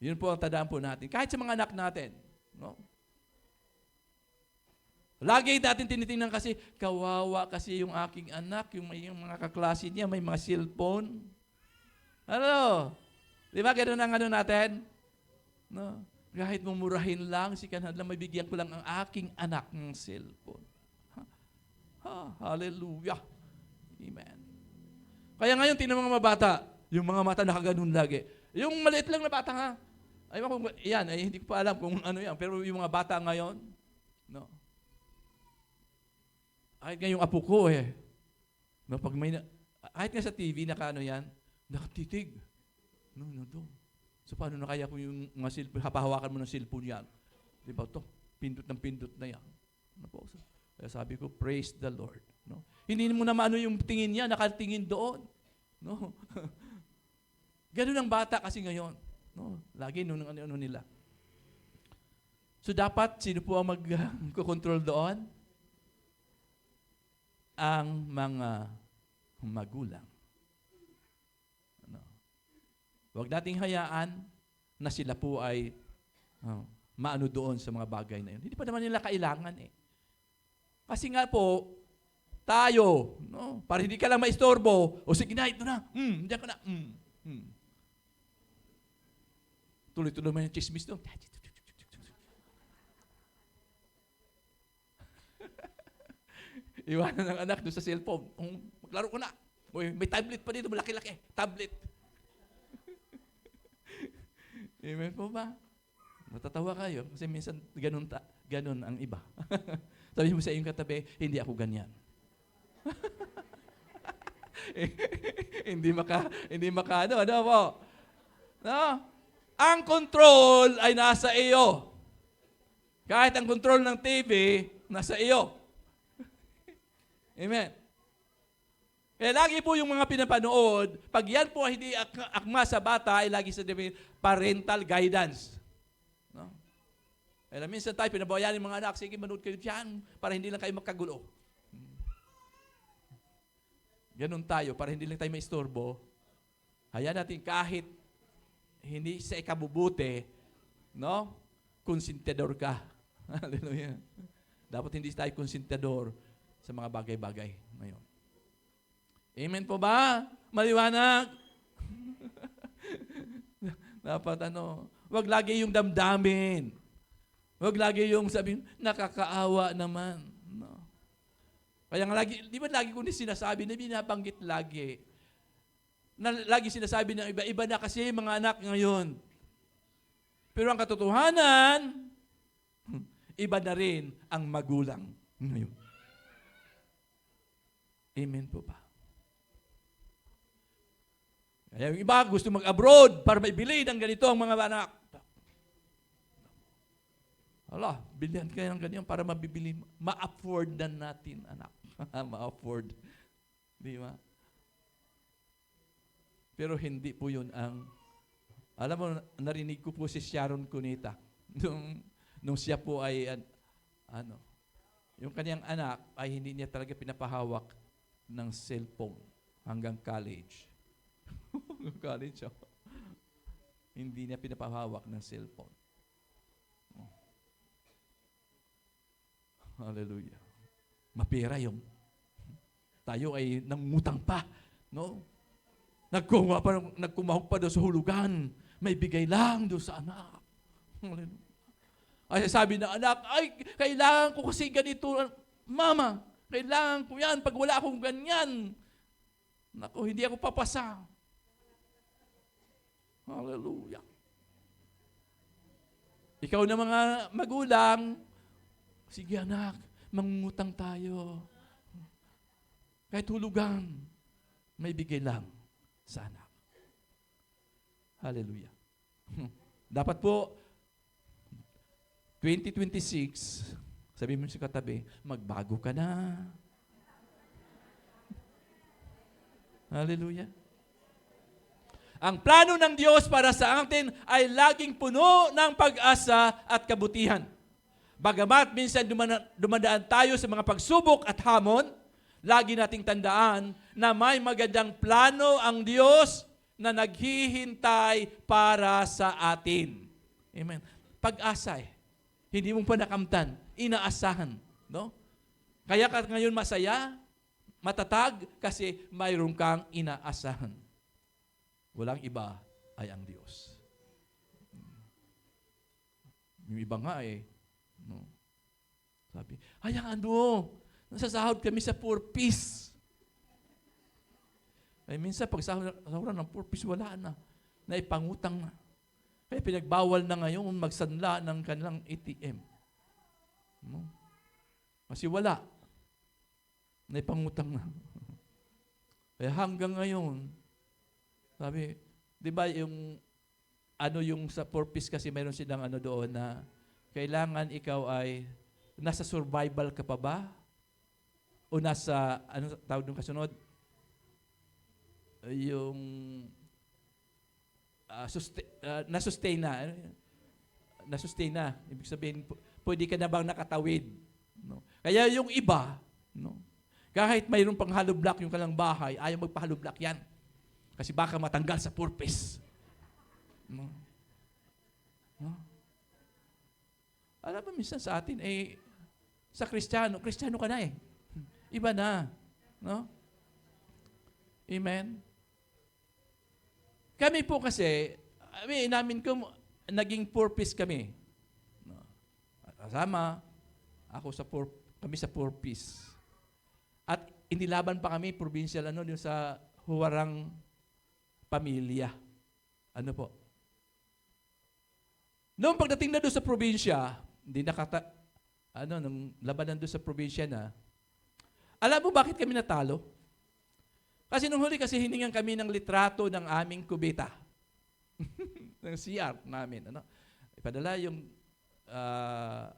Yun po ang tandaan po natin. Kahit sa mga anak natin. No? Lagi natin tinitingnan kasi, kawawa kasi yung aking anak, yung mga kaklase niya, may mga cellphone. Ano? Di ba ganoon ang natin? No? Kahit mumurahin lang, sikanhan lang, mabigyan ko lang ang aking anak ng cellphone. Hallelujah. Amen. Kaya ngayon, tingnan mga bata, yung mga mata nakaganon lagi. Yung maliit lang na bata nga, hindi ko pa alam kung ano yan, pero yung mga bata ngayon, no? Kahit nga yung apo ko no, pag kahit nga sa TV, nakatitig. No, doon. So, paano na kaya kung yung mga cellphone, hapahawakan mo ng cellphone yan? Di ba ito? Pindot ng pindot na yan. Ano po? Kaya sabi ko, praise the Lord. No? Hindi mo naman yung tingin niya, nakatingin doon. No? Ganun ang bata kasi ngayon. No? Lagi nung ano nila. So, dapat, sino po ang mag-control doon? Ang mga magulang. Huwag nating hayaan na sila po ay maano doon sa mga bagay na yun. Hindi pa naman nila kailangan Kasi nga po, tayo, no? Para hindi ka lang maistorbo, o sige na, ito na, diyan ka na, Tuloy-tuloy man yung chismis doon. Iwanan ng anak doon sa cellphone. Maglaro ko na. Uy, may tablet pa dito, malaki-laki. Tablet. Amen po ba? Natatawa kayo kasi minsan ganun ang iba. Sabi mo sa iyong katabi, hindi ako ganyan. hindi maka ano po? No? Ang control ay nasa iyo. Kahit ang control ng TV, nasa iyo. Amen. Kaya lagi po yung mga pinapanood, pag yan po hindi akma sa bata, ay lagi sa parental guidance. No? Kaya minsan tayo, pinabawayan yung mga anak, sige, manood kayo dyan, para hindi lang kayo magkagulo. Ganun tayo, para hindi lang tayo maistorbo. Hayaan natin kahit hindi sa ikabubuti, no? Konsentidor ka. Hallelujah. Dapat hindi tayo konsentidor sa mga bagay-bagay ngayon. Amen po ba? Maliwanag? Dapat wag lagi yung damdamin. Wag lagi yung sabihin, nakakaawa naman. No. Kaya nga lagi, di ba lagi ko sinasabi, na binabanggit lagi. Lagi sinasabi ng iba na kasi mga anak ngayon. Pero ang katotohanan, iba na rin ang magulang ngayon. Amen po ba? Kaya yung iba gusto mag-abroad para maibili ng ganito ang mga anak. Hala, bilihan kayo ng ganyan para mabibili. Ma-afford na natin, anak. Ma-afford. Di ba? Pero hindi po yun ang... Alam mo, narinig ko po si Sharon Cuneta. Nung siya po ay, yung kanyang anak ay hindi niya talaga pinapahawak ng cellphone hanggang college. College, oh. Hindi niya pinapahawak ng cellphone. Oh. Hallelujah. Mapera yung tayo ay nangutang pa, no? Nagkumahog pa doon sa hulugan. May bigay lang doon sa anak. Hallelujah. Ay sabi ng anak, ay, kailangan ko kasi ganito, mama. Kailangan ko yan. Pag wala akong ganyan, naku, hindi ako papasa. Hallelujah. Ikaw na mga magulang, sige anak, mangungutang tayo. Kahit hulugan, may bigay lang sa anak. Hallelujah. Dapat po, 2026, sabi mo sa katabi, magbago ka na. Hallelujah. Ang plano ng Diyos para sa atin ay laging puno ng pag-asa at kabutihan. Bagamat minsan dumadaan tayo sa mga pagsubok at hamon, lagi nating tandaan na may magandang plano ang Diyos na naghihintay para sa atin. Amen. Pag-asa Hindi mo pa nakamtan, inaasahan. No? Kaya ka ngayon masaya, matatag, kasi mayroon kang inaasahan. Walang iba ay ang Diyos. Yung iba nga no? Sabi, hayaan mo, nasasahod kami sa poor peace. Ay minsan pag sahuran ng poor peace, wala na. Naipangutang na. Kaya pinagbawal na ngayon magsanla ng kanilang ATM. No? Kasi wala. Naipangutang na. Kaya hanggang ngayon, sabi, di ba yung sa purpose kasi mayroon silang doon na kailangan ikaw ay nasa survival ka pa ba? O nasa, tawag nung kasunod? Yung na-sustain na. Na-sustain na. Ibig sabihin, pwede ka na bang nakatawid? No? Kaya yung iba, no? Kahit mayroon pang hollow block yung kalang bahay, ayaw magpa-hollow block yan. Kasi baka matanggal sa purpose. No? No? Alam mo, minsan sa atin, sa Kristiyano ka na Iba na. No? Amen? Kami po kasi, namin ko, naging purpose kami. No? Kasama, kami sa purpose. At inilaban pa kami, provincial, yung sa Huwarang Pamilya. Ano po? Noong pagdating na doon sa probinsya, hindi nung labanan doon sa probinsya na, alam mo bakit kami natalo? Kasi nung huli kasi hiningan kami ng litrato ng aming kubeta. ng CR namin. Ipadala yung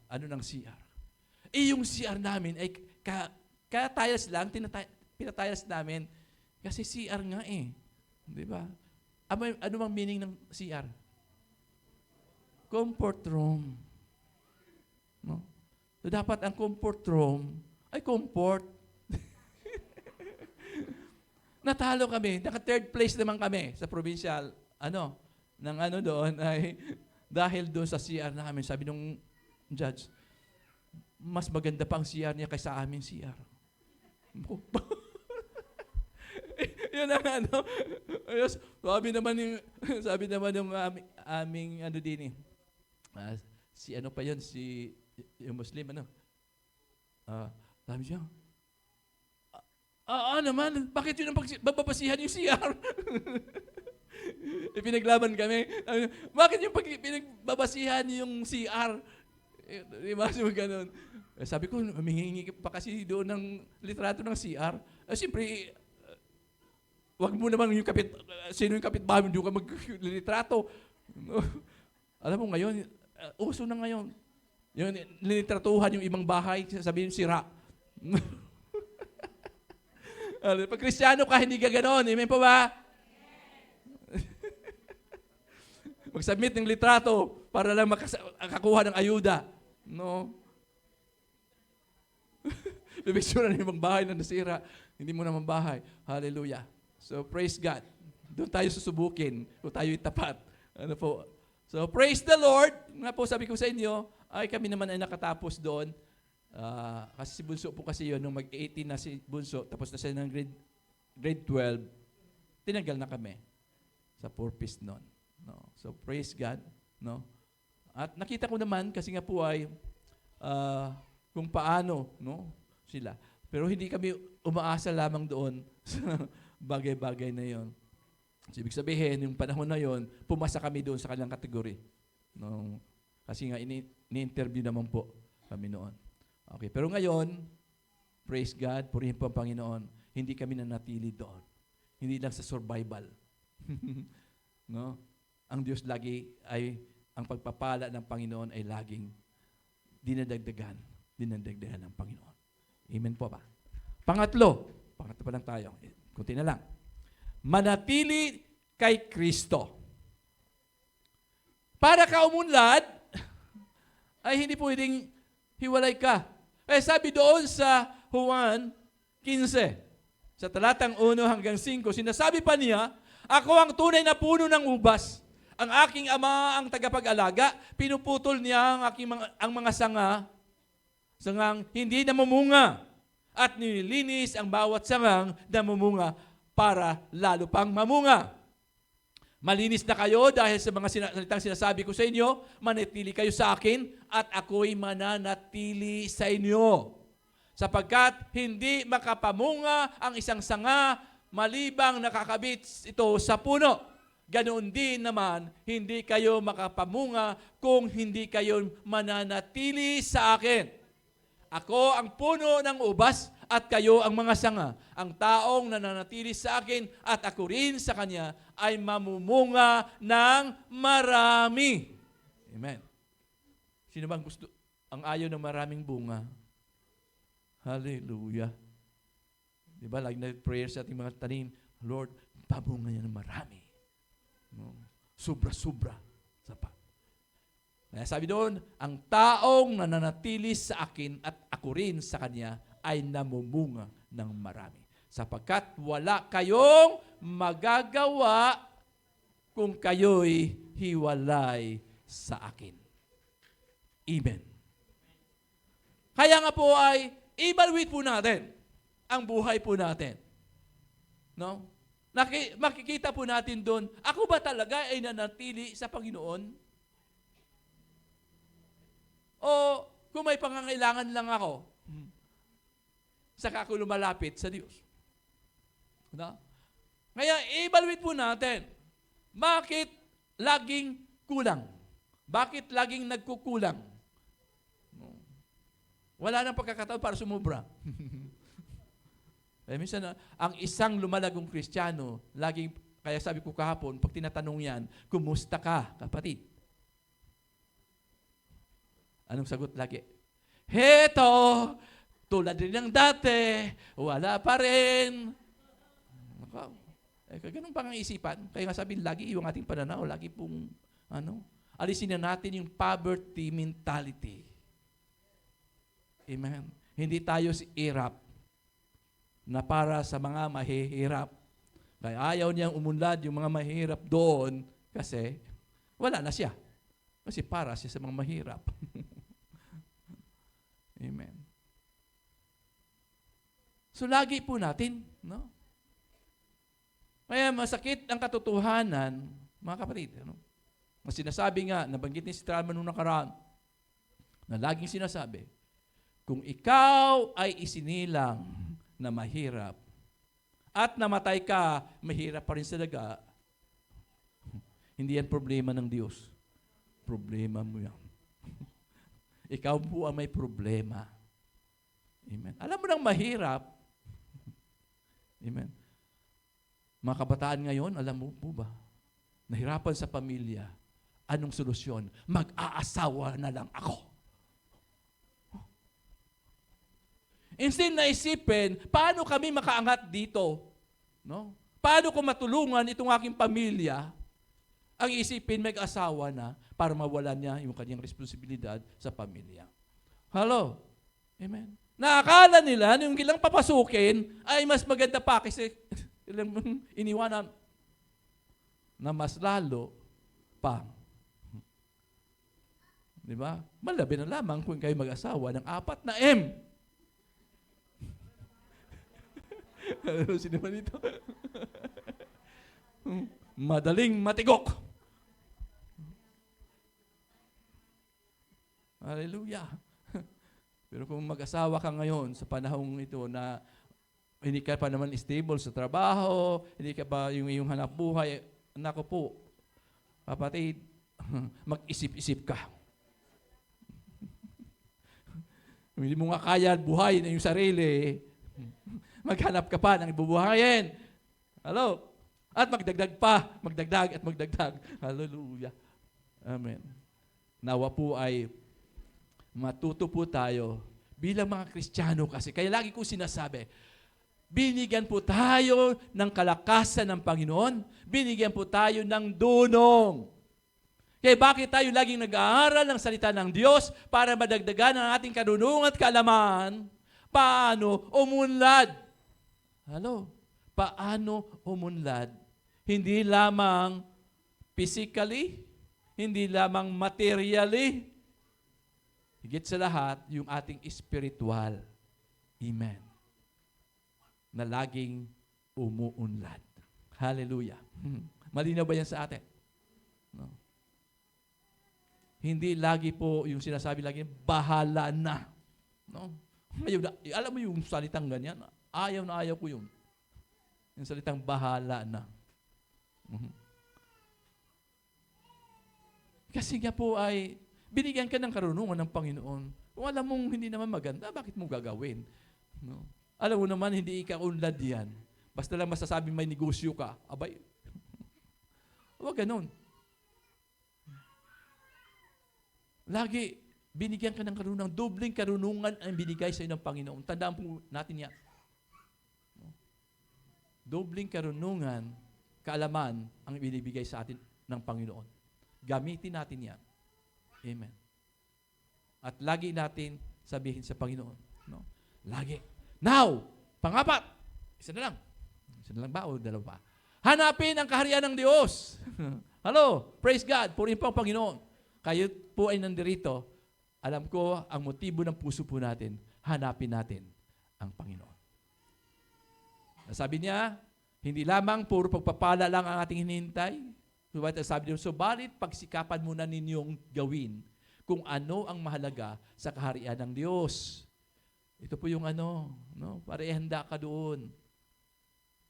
ng CR. Yung CR namin ay tiles lang, pinatiles namin kasi CR nga eh. Di ba? Ano bang meaning ng CR? Comfort room. No? So dapat ang comfort room ay comfort. Natalo kami. Naka-third place naman kami sa provincial. Doon ay dahil doon sa CR namin. Sabi nung judge, mas maganda pa ang CR niya kaysa aming CR. Yun ang sabi naman yung aming din yung Muslim, sabi siya, naman, bakit yun ang bababasihan yung CR? Ipinaglaban kami. Bakit yung pinagbabasihan yung CR? Diba? So, ganun. Sabi ko, humihingi pa kasi doon ng litrato ng CR. Siyempre, wag mo naman sino yung kapitbahay mo, doon ka maglitrato. Alam mo ngayon, uso na ngayon. Yung linitratuhan yung ibang bahay, sabihin sira. Pag Kristiyano ka, hindi ka ganon. Amen po ba? Mag-submit ng litrato para lang makakuha ng ayuda. No? Bibigsuran yung ibang bahay na nasira. Hindi mo naman bahay. Hallelujah. So, praise God. Doon tayo susubukin kung tayo'y tapat. Ano po? So, praise the Lord. Nga po, sabi ko sa inyo, ay kami naman ay nakatapos doon. Kasi si Bunso po kasi yun, nung mag-18 na si Bunso, tapos na siya ng grade 12, tinanggal na kami sa purpose noon. No? So, praise God. No? At nakita ko naman, kasi nga po ay, kung paano sila. Pero hindi kami umaasa lamang doon sa bagay-bagay na yon. So, ibig sabihin, yung panahon na yon, pumasa kami doon sa kanilang kategory. No? Kasi nga, ini-interview naman po kami noon. Okay, pero ngayon, praise God, purihin po ang Panginoon, hindi kami nanatili doon. Hindi lang sa survival. No? Ang Diyos lagi ang pagpapala ng Panginoon ay laging dinadagdagan ng Panginoon. Amen po ba? Pangatlo pa lang tayo. Kunti na lang. Manatili kay Kristo. Para ka umunlad, ay hindi pwedeng hiwalay ka. Sabi doon sa Juan 15, sa talatang 1 hanggang 5, sinasabi pa niya, ako ang tunay na puno ng ubas. Ang aking ama ang tagapag-alaga, pinuputol niya ang mga sangang hindi namumunga, at nililinis ang bawat sangang namumunga para lalo pang mamunga. Malinis na kayo dahil sa mga salitang sinasabi ko sa inyo, manatili kayo sa akin at ako'y mananatili sa inyo. Sapagkat hindi makapamunga ang isang sanga malibang nakakabit ito sa puno. Ganoon din naman, hindi kayo makapamunga kung hindi kayo mananatili sa akin. Ako ang puno ng ubas at kayo ang mga sanga. Ang taong nananatili sa akin at ako rin sa kanya ay mamumunga ng marami. Amen. Sino bang gusto ang ayaw ng maraming bunga? Hallelujah. Diba, like na prayer sa ating mga tanim, Lord, pabunga niya ng marami. No? Sobra-sobra. Sapat. Kaya sabi doon, ang taong nananatili sa akin at ako rin sa kanya ay namumunga ng marami. Sapagkat wala kayong magagawa kung kayo'y hiwalay sa akin. Amen. Kaya nga po ay evaluate po natin ang buhay po natin. No? Makikita po natin doon, ako ba talaga ay nanatili sa Panginoon? O kung may pangangailangan lang ako, saka ako lumalapit sa Diyos. No? Kaya i-evaluate po natin, bakit laging kulang? Bakit laging nagkukulang? No? Wala nang pagkakataon para sumubra. Kaya minsan, ang isang lumalagong Kristiyano, laging, kaya sabi ko kahapon, pag tinatanong yan, kumusta ka, kapatid? Anong sagot lagi? Heto, tulad rin ng dati, wala pa rin. Ganun pa ang isipan. Kaya nga sabi, lagi yung ating pananaw, lagi pong, alisin na natin yung poverty mentality. Amen. Hindi tayo si Irap na para sa mga mahihirap. Kaya ayaw niyang umunlad yung mga mahirap doon kasi wala na siya. Kasi para siya sa mga mahirap. Amen. So lagi po natin, no? Kaya masakit ang katotohanan, mga kapatid. Mas sinasabi nga, nabanggit ni si Tralman nung nakaraan, na laging sinasabi, kung ikaw ay isinilang na mahirap at namatay ka, mahirap pa rin sa daga, hindi yan problema ng Diyos. Problema mo yan. Ikaw po ang may problema. Amen. Alam mo nang mahirap. Amen. Mga kabataan ngayon, alam mo po ba, nahirapan sa pamilya, anong solusyon? Mag-aasawa na lang ako. Instead na isipin, paano kami makaangat dito? No? Paano ko matulungan itong aking pamilya? Ang isipin, mag-asawa na para mawalan niya yung kanyang responsibilidad sa pamilya. Hello? Amen. Nakakala nila, yung ilang papasukin, ay mas maganda pa kasi ilang iniwanan na mas lalo pa. Di ba? Malabi na lamang kung kayo mag-asawa ng 4 na M. Ano sino naman ito? Madaling matigok. Hallelujah. Pero kung mag-asawa ka ngayon sa panahong ito na hindi ka pa naman stable sa trabaho, hindi ka pa yung iyong hanap buhay, nako po, kapatid, mag-isip-isip ka. Hindi mo nga kaya buhay na yung sarili, maghanap ka pa ng ibubuhayin. Hello? At magdagdag pa, magdagdag at magdagdag. Hallelujah. Amen. Nawa po ay matuto po tayo bilang mga Kristiyano kasi. Kaya lagi ko sinasabi, binigyan po tayo ng kalakasan ng Panginoon. Binigyan po tayo ng dunong. Kaya bakit tayo laging nag-aaral ng salita ng Diyos para madagdagan ang ating karunungan at kaalaman? Paano umunlad? Hello? Paano umunlad? Hindi lamang physically, hindi lamang materially, higit sa lahat, yung ating spiritual. Amen. Na laging umuunlad. Hallelujah. Malinaw ba yan sa atin? No. Hindi lagi po yung sinasabi lagi, bahala na. No? Alam mo yung salitang ganyan? Ayaw na ayaw ko yun. Yung salitang bahala na. Kasi nga po ay binigyan ka ng karunungan ng Panginoon. Kung alam mong hindi naman maganda, bakit mo gagawin? No? Alam mo naman, hindi ikaunlad yan. Basta lang masasabing may negosyo ka. Abay. Huwag ganun. Lagi, binigyan ka ng karunungan. Dobling karunungan ang binigay sa iyo ng Panginoon. Tandaan po natin yan. Dobling karunungan, kaalaman ang binibigay sa atin ng Panginoon. Gamitin natin yan. Amen. At lagi natin sabihin sa Panginoon. No? Lagi. Now, pang-4. Isa na lang. Isa na lang ba o dalawa pa? Hanapin ang kaharian ng Diyos. Hello, praise God. Purihin po ang Panginoon. Kayo po ay nandirito. Alam ko, ang motibo ng puso po natin, hanapin natin ang Panginoon. Sabi niya, hindi lamang puro pagpapala lang ang ating hinihintay. Sabi niya, subalit pagsikapan muna ninyong gawin kung ano ang mahalaga sa kaharian ng Diyos. Ito po yung no? No? Para ihanda ka doon.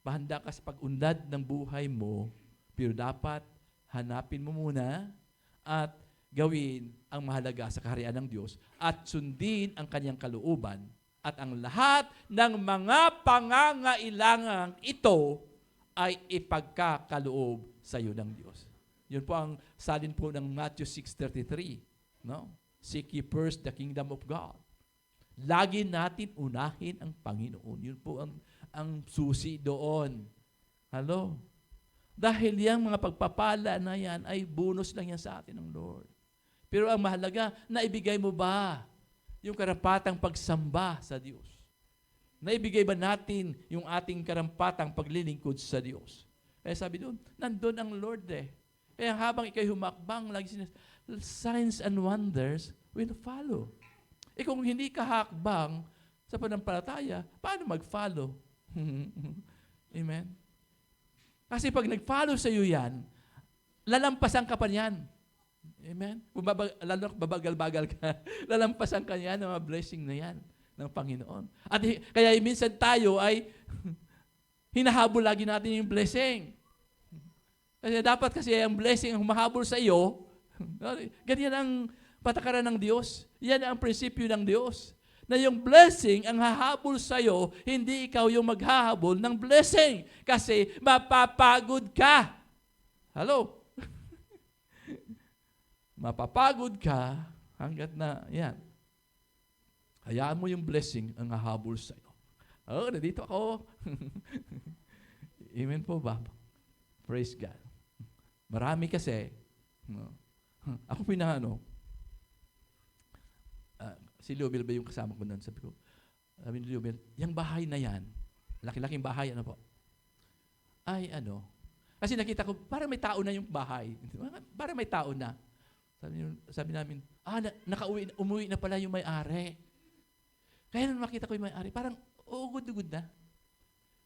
Pahanda ka sa pag-unlad ng buhay mo, pero dapat hanapin mo muna at gawin ang mahalaga sa kaharian ng Diyos at sundin ang kanyang kalooban at ang lahat ng mga pangangailangang ito ay ipagkakaloob sa iyo ng Diyos. Yun po ang salin po ng Matthew 6:33. No? Seek ye first the kingdom of God. Lagi natin unahin ang Panginoon. Yun po ang susi doon. Hello? Dahil yung mga pagpapala na yan ay bonus lang yan sa atin ng Lord. Pero ang mahalaga, naibigay mo ba yung karapatang pagsamba sa Diyos? Naibigay ba natin yung ating karampatang paglilingkod sa Diyos? Kaya sabi doon, nandun ang Lord eh. Kaya habang ikay humakbang, lagi signs and wonders will follow. Kung hindi ka hakbang sa panampalataya, paano mag-follow? Amen? Kasi pag nag-follow sa iyo yan, lalampasan ka pa niyan. Amen? Lalo babagal-bagal ka, lalampasan ka niyan ng mga blessing na yan ng Panginoon. At kaya minsan tayo ay hinahabol lagi natin yung blessing. Kasi dapat kasi ang blessing ang humahabol sa iyo, ganyan ang patakaran ng Diyos. Yan ang prinsipyo ng Diyos. Na yung blessing ang hahabol sa iyo, hindi ikaw yung maghahabol ng blessing. Kasi mapapagod ka. Hello? Mapapagod ka hanggat na, yan. Hayaan mo yung blessing ang hahabol sa iyo. Oh, nandito ako. Amen po ba? Praise God. Marami kasi, no? Ako si Leomel ba yung kasama ko nun? Sabi ko, Leomel, yung bahay na yan, laki-laking bahay, ano po? Ay, kasi nakita ko, parang may tao na yung bahay. Parang may tao na. Sabi namin, umuwi na pala yung may-ari. Kaya nung makita ko yung may-ari, parang, good na.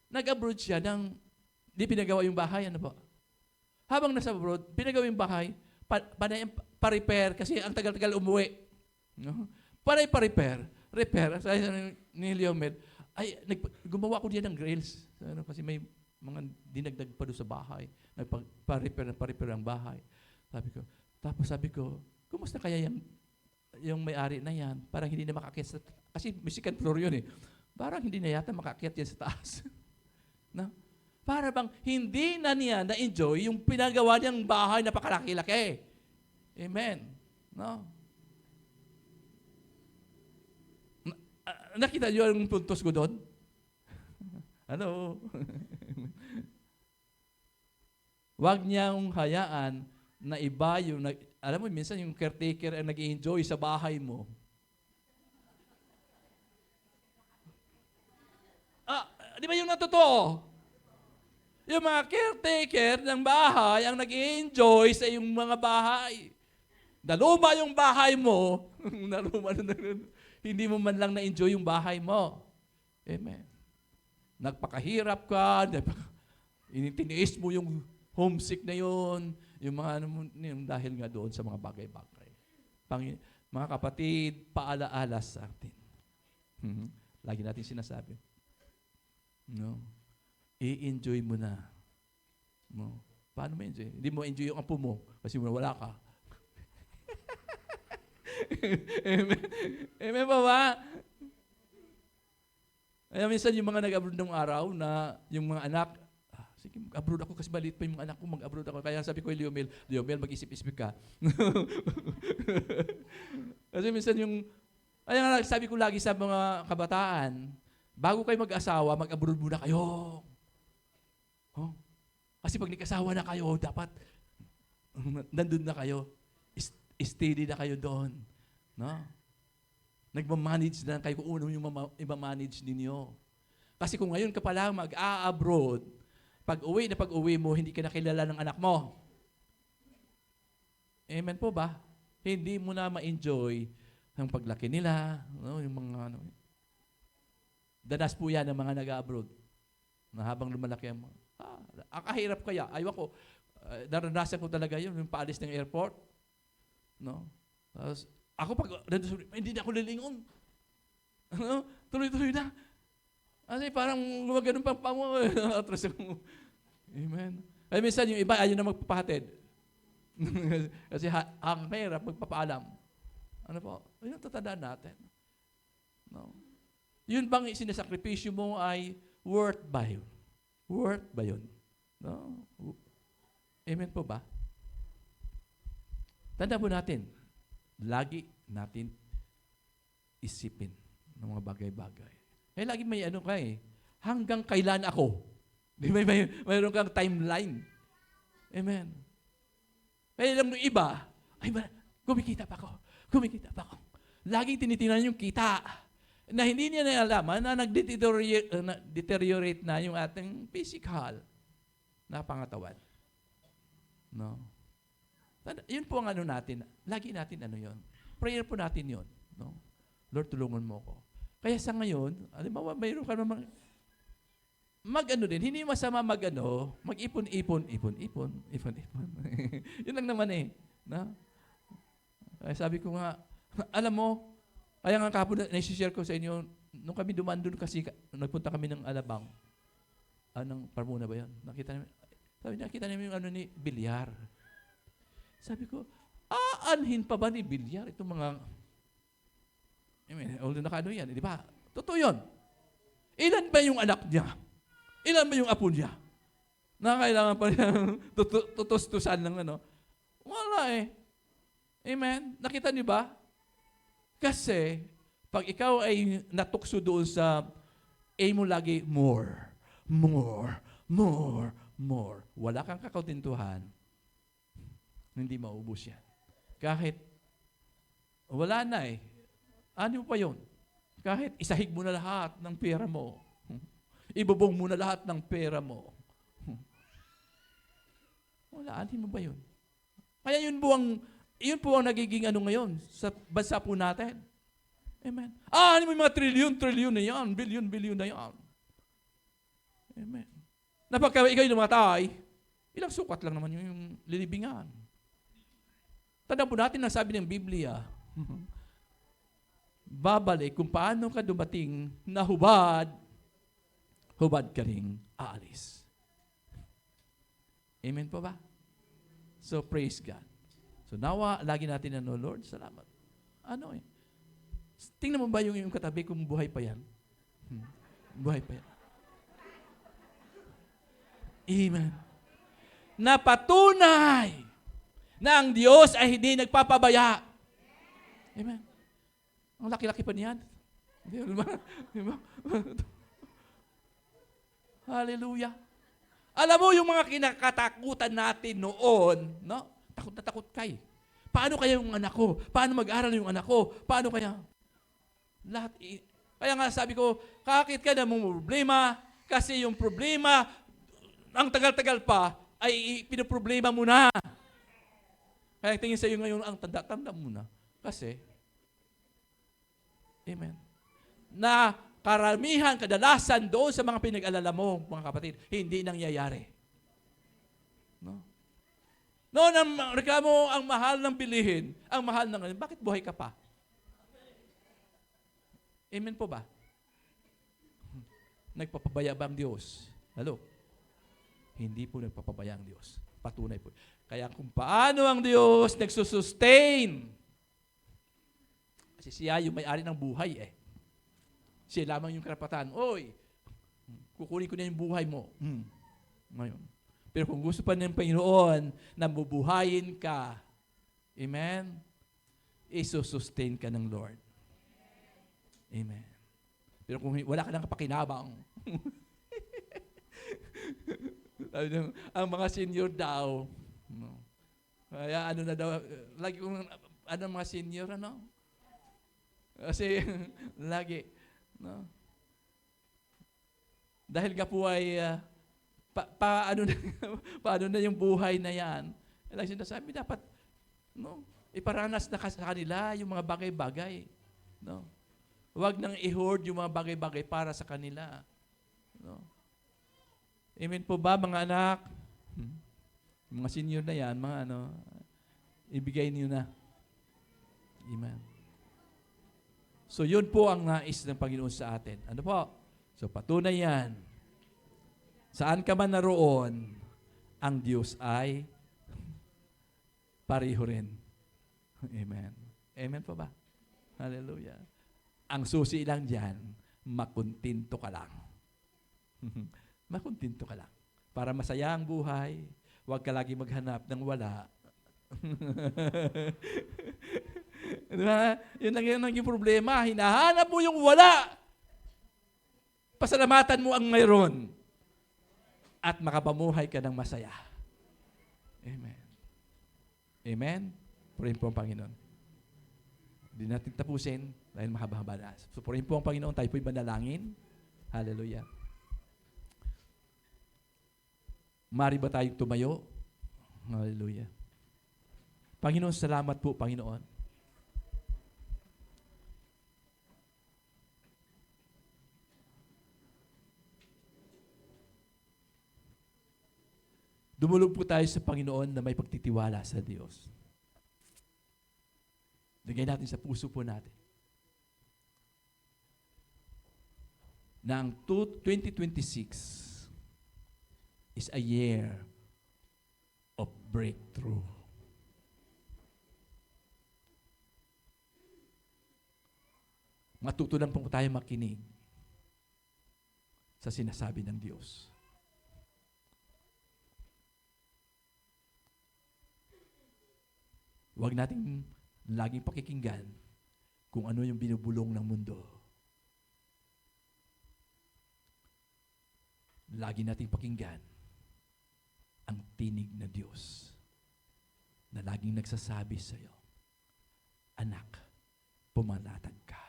Nag-abroad siya di pinagawa yung bahay, ano po? Habang nasa abroad, pinagawa yung bahay, pa-repair, kasi ang tagal-tagal umuwi. No? Pa-repair. Sabi ni Leomel, gumawa ko diyan ng grills. Kasi may mga dinagdag pa doon sa bahay. Pa-repair ang bahay. Sabi ko, kumusta kaya yung may-ari na yan? Parang hindi na makakit kasi may second floor yun eh. Parang hindi na yata makakit yan sa taas. No? Para bang hindi na niya na-enjoy yung pinagawa niyang bahay na pakalaki-laki. Amen. No? Nakita niyo ang puntos ko doon? Huwag niyang hayaan na iba yung, alam mo, minsan yung caretaker ang nag-enjoy sa bahay mo. Di ba yung natotoo? Yung mga caretaker ng bahay ang nag-enjoy sa iyong mga bahay. Naluma yung bahay mo, hindi mo man lang na-enjoy yung bahay mo. Amen. Nagpakahirap ka, tiniis mo yung homesick na yun, yung mga dahil nga doon sa mga bagay-bagay. Mga kapatid, paalaala sa atin. Lagi natin sinasabi. No? I-enjoy mo na. No? Paano mo enjoy? Hindi mo enjoy yung apo mo kasi wala ka. Amen. Amen ba? Kaya minsan yung mga nag-abroad ng araw na yung mga anak, sige, mag-abroad ako kasi maliit pa yung mga anak ko, mag-abroad ako. Kaya sabi ko kay Leomel, mag-isip-isip ka. Kasi minsan kaya sabi ko lagi sa mga kabataan, bago kayo mag-asawa, mag-abroad muna kayo. Oh? Kasi pag nag-asawa na kayo, dapat nandun na kayo. Steady na kayo doon. No? Nagmamanage na kayo kung unang yung i-manage ninyo. Kasi kung ngayon ka pa lang mag-a-abroad, pag-uwi mo, hindi ka nakilala ng anak mo. Amen po ba? Hindi mo na ma-enjoy ang paglaki nila. No? Yung mga, danas po yan ng mga nag-a-abroad. Na habang lumalaki ang akahirap kaya. Ayaw ko. Naranasan ko talaga yun, yung paalis ng airport. No? Ako hindi na ako lilingon. Tuloy-tuloy na. Kasi parang gumagano'n pang pango. Atras ako. Amen. Ay minsan yung iba ayaw na magpapahatid. Kasi ang hirap magpapaalam. Ano po? Yun ang tatandaan natin. No? Yun bang sinasakripisyo mo ay worth ba yun? Worth ba yun? No? Amen po ba? Tanda po natin, lagi natin isipin ng mga bagay-bagay. Eh, lagi may ano ka eh, hanggang kailan ako? Di ba, mayroon kang timeline. Amen. Kaya alam ng iba, ay, kumikita pa ako. Laging tinitingnan yung kita na hindi niya naalaman na nag-deteriorate na yung ating physical na pangatawan. No? Yun po ang ano natin. Lagi natin ano yun. Prayer po natin yun. No? Lord, tulungan mo ko. Kaya sa ngayon, alam mo, mayroon ka naman mag-ano din. Hindi masama mag-ipon-ipon. Yun lang naman eh. No? Kaya sabi ko nga, alam mo, kaya nga kapon na-share ko sa inyo, nung kami dumaan doon kasi, nagpunta kami ng Alabang. Anong Parmuna ba yan? Nakita namin yung ano ni Bilyar. Sabi ko, aanhin pa ba ni Bilyar itong mga, although nakano yan, di ba? Totoo yun. Ilan ba yung anak niya? Ilan ba yung apo niya? Na kailangan pa niya tutos-tusan ng ano? Wala eh. Amen? Nakita niyo ba? Kasi, pag ikaw ay natukso doon sa aim mo lagi, more. Wala kang kakautintuhan, hindi maubos yan. Kahit wala na eh. Ano pa yun? Kahit isahig mo na lahat ng pera mo. Ibubong mo na lahat ng pera mo. Wala, ano mo ba yun? Kaya yun po ang nagiging ano ngayon sa bansa po natin. Amen. Ano mo yung mga trilyon na yan, bilyon na yan. Amen. Na pagka ikaw'y lumatay, ilang sukat lang naman yung lilibingan. Tandaan po natin ang sabi ng Biblia, babalik kung paano ka dumating na hubad ka ring aalis. Amen po ba? So, praise God. So, nawa, lagi natin Lord, salamat. Tingnan mo ba yung katabi kung buhay pa yan? Buhay pa yan. Amen. Napatunay na ang Diyos ay hindi nagpapabaya. Amen. Ang laki-laki pa niyan. Di ba? Hallelujah. Alam mo yung mga kinakatakutan natin noon, no? Takot na takot kay. Paano kaya yung anak ko? Paano mag-aral yung anak ko? Paano kaya? Lahat. Kaya nga sabi ko, kakit ka na mong problema kasi yung problema, ang tagal-tagal pa, ay pinoproblema mo na. Kaya tingin sa iyo ngayon, ang tanda mo na. Kasi, amen, na karamihan, kadalasan doon sa mga pinag-alala mo, mga kapatid, hindi nangyayari. No? Noon ang reklamo, ang mahal ng bilihin, ang mahal ng, bakit buhay ka pa? Amen po ba? Nagpapabaya ba ang Diyos? Hello? Hindi po nagpapabaya ang Diyos. Patunay po. Kaya kung paano ang Diyos nagsusustain, kasi siya yung may-ari ng buhay eh. Siya lamang yung karapatan. Oy, kukunin ko na yung buhay mo. Ngayon. Pero kung gusto pa ng Panginoon na bubuhayin ka, amen, isusustain ka ng Lord. Amen. Pero kung wala ka ng kapakinabang, ang mga senior daw, no? Kaya ano na daw, lagi kong, mga senior, Kasi, lagi, no? Dahil ka po ay, paano na yung buhay na yan? Like sinasabi, dapat, no? Iparanas na sa kanila yung mga bagay-bagay, no? Huwag nang i-hoard yung mga bagay-bagay para sa kanila, no? Amen po ba, mga anak? Mga senior na yan, ibigay niyo na. Amen. So, yun po ang nais ng Panginoon sa atin. Ano po? So patunay yan. Saan ka man naroon, ang Diyos ay pareho rin. Amen. Amen pa ba? Hallelujah. Ang susi lang dyan, makuntinto ka lang. Makuntinto ka lang. Para masaya ang buhay, huwag ka lagi maghanap ng wala. Diba? Yun lang yung problema. Hinahanap mo yung wala. Pasalamatan mo ang mayroon. At makapamuhay ka ng masaya. Amen. Amen? Purihin po ang Panginoon. Hindi natin tapusin dahil mahaba-haba na. So, purihin po ang Panginoon. Tayo po'y manalangin. Hallelujah. Mari ba tayong tumayo? Hallelujah. Panginoon, salamat po, Panginoon. Dumulog po tayo sa Panginoon na may pagtitiwala sa Diyos. Lagay natin sa puso po natin na ang 2026 is a year of breakthrough. Matutunan po tayo makinig sa sinasabi ng Diyos. Huwag nating laging pakikinggan kung ano yung binubulong ng mundo. Lagi nating pakinggan ang tinig na Diyos na laging nagsasabi sa iyo, anak, pumanatag ka.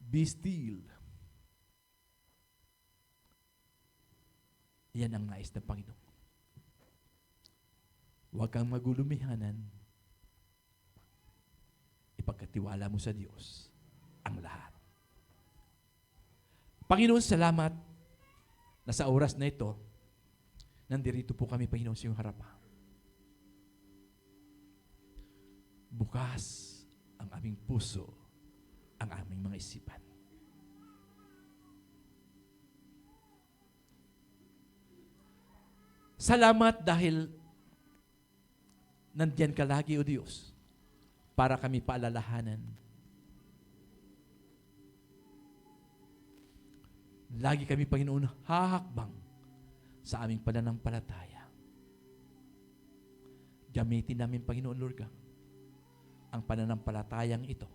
Be still. Yan ang nais ng Panginoon. Huwag kang magulumihanan. Ipagkatiwala mo sa Diyos ang lahat. Panginoon, salamat na sa oras na ito, nandirito po kami, Panginoon, sa iyong harapan. Bukas ang aming puso, ang aming mga isipan. Salamat dahil nandiyan ka lagi, O Diyos, para kami paalalahanan. Lagi kami, Panginoon, hahakbang sa aming pananampalataya. Gamitin namin, Panginoon, Lord, ang pananampalatayang ito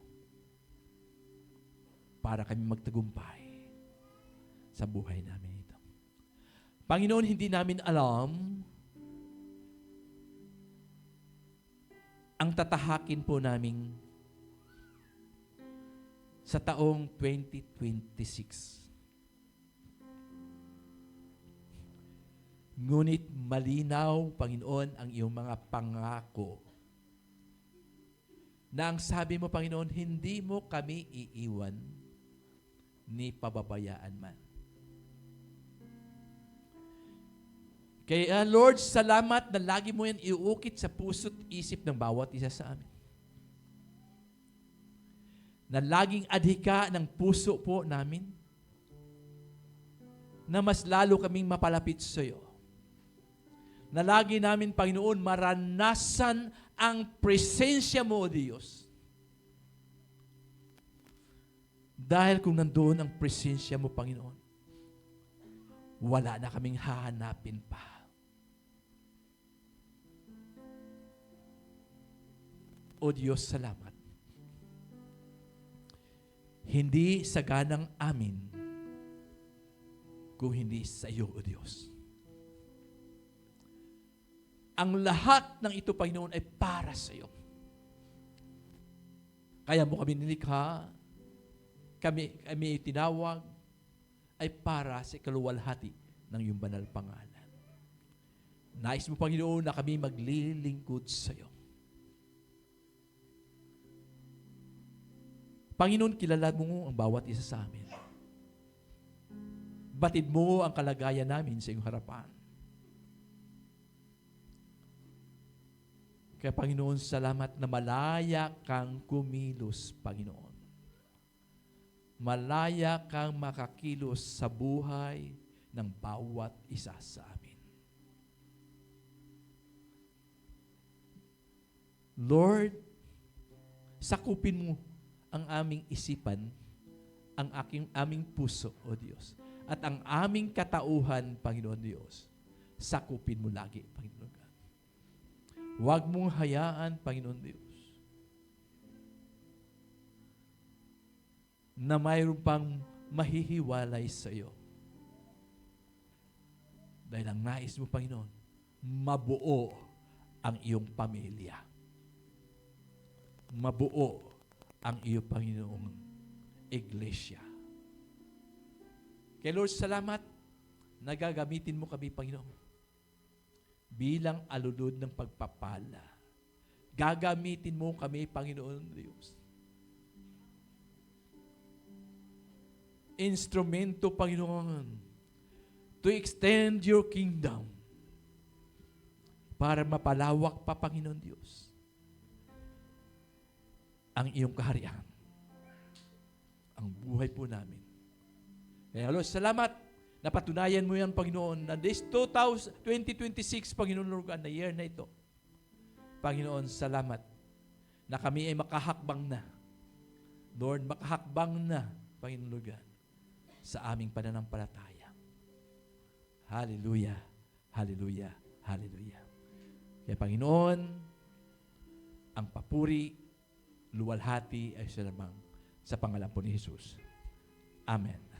para kami magtagumpay sa buhay namin ito. Panginoon, hindi namin alam ang tatahakin po namin sa taong 2026. Ngunit malinaw, Panginoon, ang iyong mga pangako na ang sabi mo, Panginoon, hindi mo kami iiwan ni pababayaan man. Kaya Lord, salamat na lagi mo yan iuukit sa puso't isip ng bawat isa sa amin. Na laging adhika ng puso po namin na mas lalo kaming mapalapit sa iyo. Na lagi namin, Panginoon, maranasan ang presensya mo, O Diyos. Dahil kung nandoon ang presensya mo, Panginoon, wala na kaming hahanapin pa. O Diyos, salamat. Hindi sa ganang amin, kung hindi sa iyo, O Diyos. Ang lahat ng ito, Panginoon, ay para sa iyo. Kaya mo kami nilikha, kami tinawag, ay para sa ikaluwalhati ng iyong banal pangalan. Nais mo, Panginoon, na kami maglilingkod sa iyo. Panginoon, kilala mo ang bawat isa sa amin. Batid mo ang kalagayan namin sa iyong harapan. Kaya Panginoon, salamat na malaya kang kumilos, Panginoon. Malaya kang makakilos sa buhay ng bawat isa sa amin. Lord, sakupin mo ang aming isipan, ang aming puso, O Diyos, at ang aming katauhan, Panginoon Diyos. Sakupin mo lagi, Panginoon God. Huwag mong hayaan, Panginoon Diyos, na mayroon pang mahihiwalay sa iyo. Dahil ang nais mo, Panginoon, mabuo ang iyong pamilya. Mabuo ang iyong Panginoong iglesia. Kaya Lord, salamat na gagamitin mo kami, Panginoon, bilang alulod ng pagpapala. Gagamitin mo kami, Panginoon Diyos. Instrumento, Panginoon, to extend your kingdom para mapalawak pa, Panginoon Diyos, ang iyong kaharian, ang buhay po namin. Kaya Lord, salamat na patunayan mo yan, Panginoon, na this 2026, Panginoon Lord God, na year na ito. Panginoon, salamat na kami ay makahakbang na. Lord, makahakbang na, Panginoon Lord God, sa aming pananampalataya. Hallelujah, hallelujah, hallelujah. Kaya Panginoon, ang papuri, luwalhati ay sa lamang sa pangalan po ni Jesus. Amen.